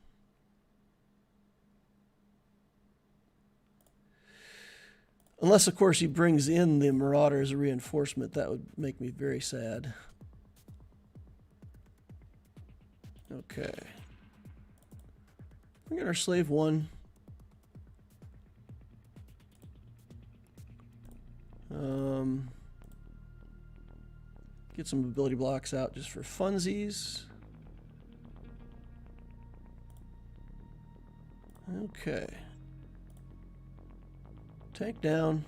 Unless, of course, he brings in the Marauder as a reinforcement. That would make me very sad. Okay. We got our Slave 1. Get some ability blocks out just for funsies. Okay. Tank down.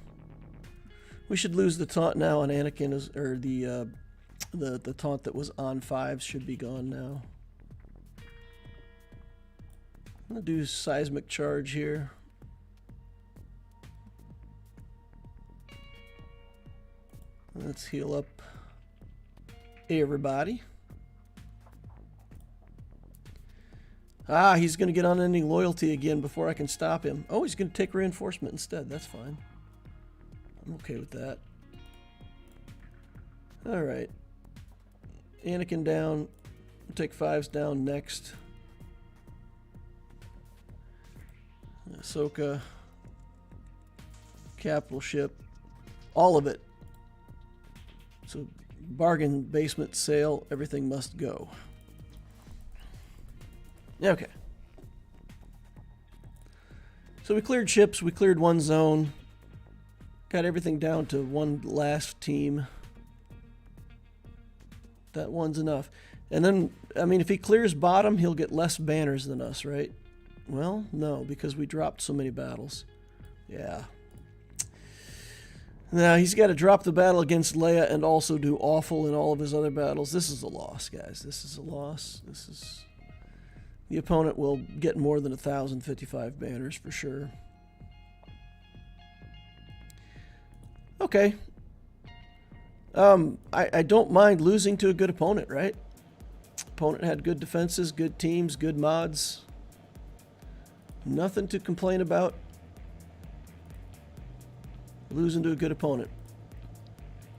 We should lose the taunt now on Anakin, or the taunt that was on 5s should be gone now. I'm gonna do seismic charge here. Let's heal up everybody. Ah, he's gonna get unending loyalty again before I can stop him. Oh, he's gonna take reinforcement instead. That's fine. I'm okay with that. All right. Anakin down. We'll take 5s down next. Ahsoka. Capital ship. All of it. So, bargain basement sale. Everything must go. Okay. So we cleared ships. We cleared one zone. Got everything down to one last team. That one's enough. And then, I mean, if he clears bottom, he'll get less banners than us, right? Well, no, because we dropped so many battles. Yeah. Now, he's got to drop the battle against Leia and also do awful in all of his other battles. This is a loss, guys. This is a loss. This is... The opponent will get more than 1,055 banners for sure. Okay. I don't mind losing to a good opponent, right? Opponent had good defenses, good teams, good mods. Nothing to complain about. Losing to a good opponent.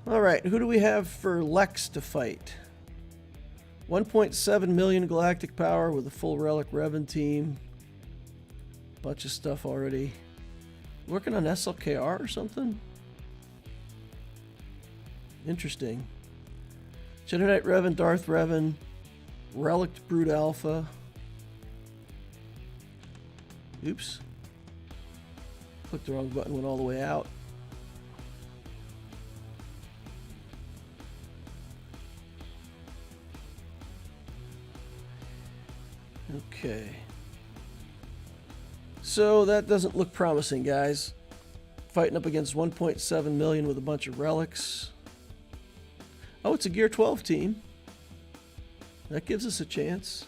All right, who do we have for Lex to fight? 1.7 million galactic power with a full Relic Revan team. Bunch of stuff already. Working on SLKR or something? Interesting. Jedi Knight Revan, Darth Revan, Relict Brood Alpha. Oops. Clicked the wrong button, went all the way out. Okay. So that doesn't look promising, guys. Fighting up against 1.7 million with a bunch of relics. Oh, it's a Gear 12 team. That gives us a chance.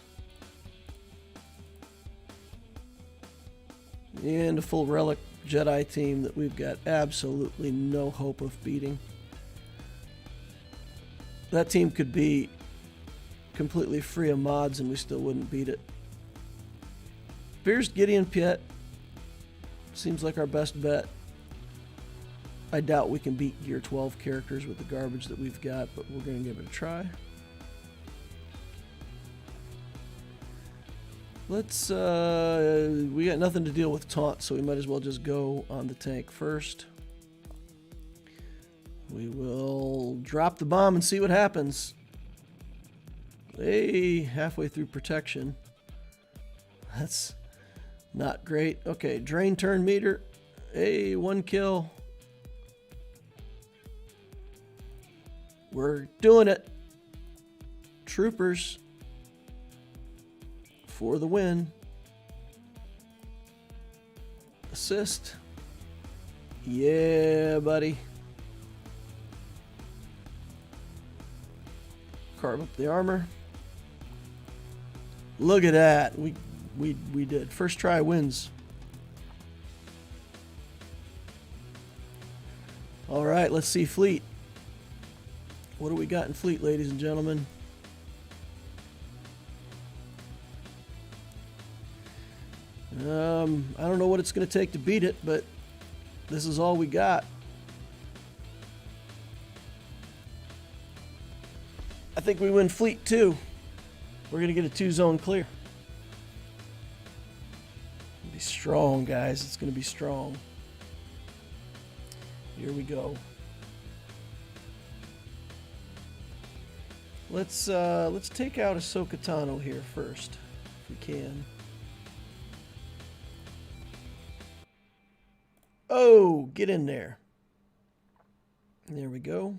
And a full relic Jedi team that we've got absolutely no hope of beating. That team could be completely free of mods and we still wouldn't beat it. Pierce, Gideon, Piet seems like our best bet. I doubt we can beat Gear 12 characters with the garbage that we've got, but we're going to give it a try. Let's, we got nothing to deal with taunt, so we might as well just go on the tank first. We will drop the bomb and see what happens. Hey, halfway through protection. That's not great. Okay, drain turn meter. Hey, 1 kill. We're doing it. Troopers for the win. Assist. Yeah, buddy. Carve up the armor. Look at that. We did. First try wins. All right, let's see fleet. What do we got in fleet, ladies and gentlemen? I don't know what it's going to take to beat it, but this is all we got. I think we win fleet 2. We're going to get a 2-zone clear. It'll be strong, guys. It's going to be strong. Here we go. Let's take out Ahsoka Tano here first, if we can. Oh, get in there. There we go.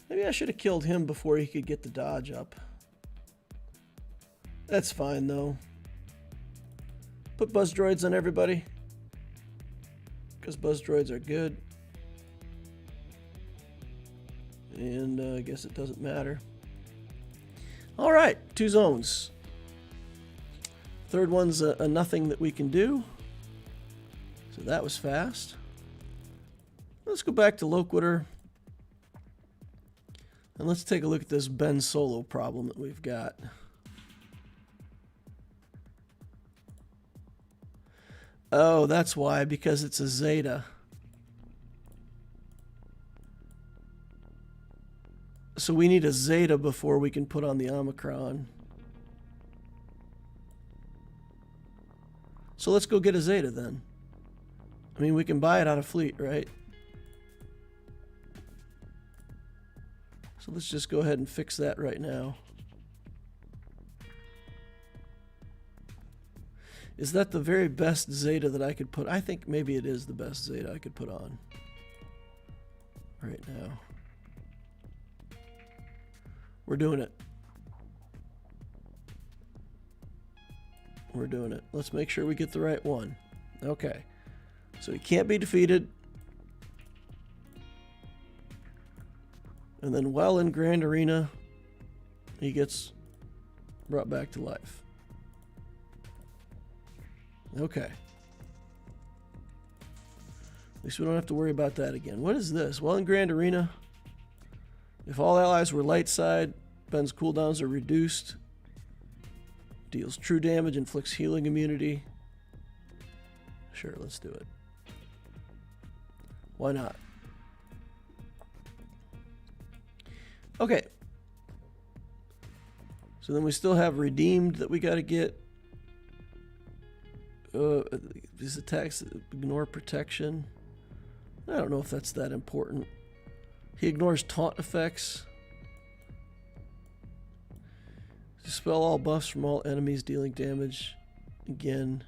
Maybe I should have killed him before he could get the dodge up. That's fine, though. Put buzz droids on everybody, because buzz droids are good. And I guess it doesn't matter. All right, 2 zones. Third one's a nothing that we can do. So that was fast. Let's go back to Loquitur. And let's take a look at this Ben Solo problem that we've got. Oh, that's why, because it's a Zeta. So we need a Zeta before we can put on the Omicron. So let's go get a Zeta then. I mean, we can buy it out of fleet, right? So let's just go ahead and fix that right now. Is that the very best Zeta that I could put? I think maybe it is the best Zeta I could put on right now. We're doing it. We're doing it. Let's make sure we get the right one. Okay. So he can't be defeated. And then while in Grand Arena, he gets brought back to life. Okay. At least we don't have to worry about that again. What is this? While in Grand Arena, if all allies were light side, Ben's cooldowns are reduced. Deals true damage, inflicts healing immunity. Sure, let's do it. Why not? Okay. So then we still have redeemed that we got to get. These attacks ignore protection. I don't know if that's that important. He ignores taunt effects. Dispel all buffs from all enemies dealing damage again.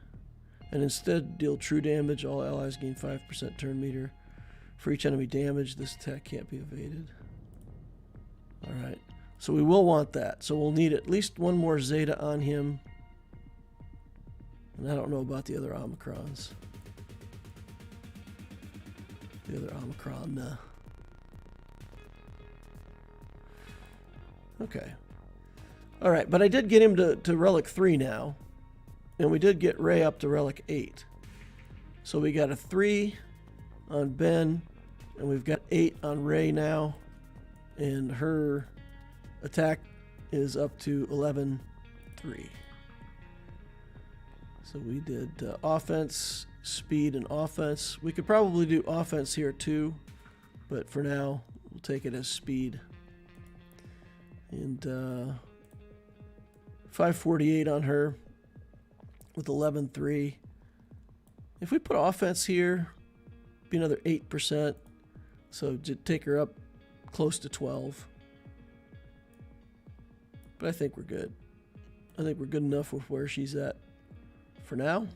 And instead deal true damage. All allies gain 5% turn meter. For each enemy damage, this attack can't be evaded. Alright. So we will want that. So we'll need at least one more Zeta on him. And I don't know about the other Omicrons. The other Omicron. Okay. Alright, but I did get him to Relic 3 now. And we did get Rey up to Relic 8. So we got a 3 on Ben. And we've got 8 on Rey now. And her attack is up to 11-3. So we did offense, speed, and offense. We could probably do offense here too. But for now, we'll take it as speed. And 548 on her with 11-3. If we put offense here, be another 8%. So to take her up close to 12. But I think we're good. I think we're good enough with where she's at for now.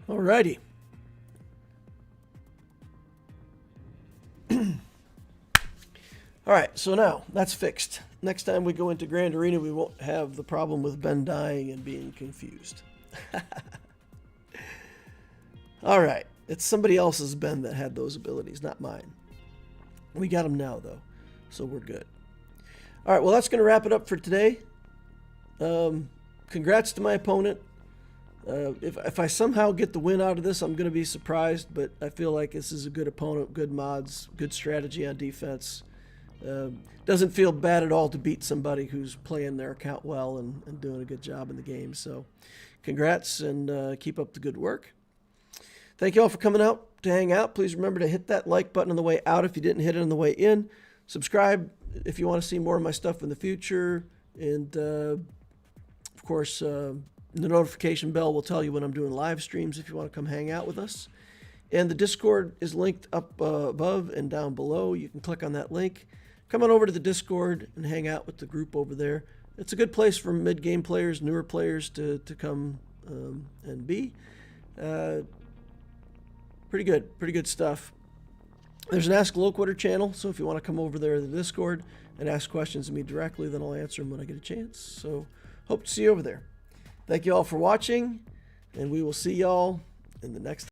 Alrighty. Alright, so now that's fixed. Next time we go into Grand Arena, we won't have the problem with Ben dying and being confused. Alright, it's somebody else's Ben that had those abilities, not mine. We got them now, though, so we're good. Alright, well, that's going to wrap it up for today. Congrats to my opponent. If I somehow get the win out of this, I'm going to be surprised, but I feel like this is a good opponent, good mods, good strategy on defense. Doesn't feel bad at all to beat somebody who's playing their account well and doing a good job in the game. So congrats, and keep up the good work. Thank you all for coming out to hang out. Please remember to hit that like button on the way out if you didn't hit it on the way in. Subscribe if you want to see more of my stuff in the future. And, of course, the notification bell will tell you when I'm doing live streams if you want to come hang out with us. And the Discord is linked up above and down below. You can click on that link. Come on over to the Discord and hang out with the group over there. It's a good place for mid-game players, newer players to come and be. Pretty good stuff. There's an Ask Loquitur channel, so if you want to come over there to the Discord and ask questions of me directly, then I'll answer them when I get a chance. So hope to see you over there. Thank you all for watching, and we will see y'all in the next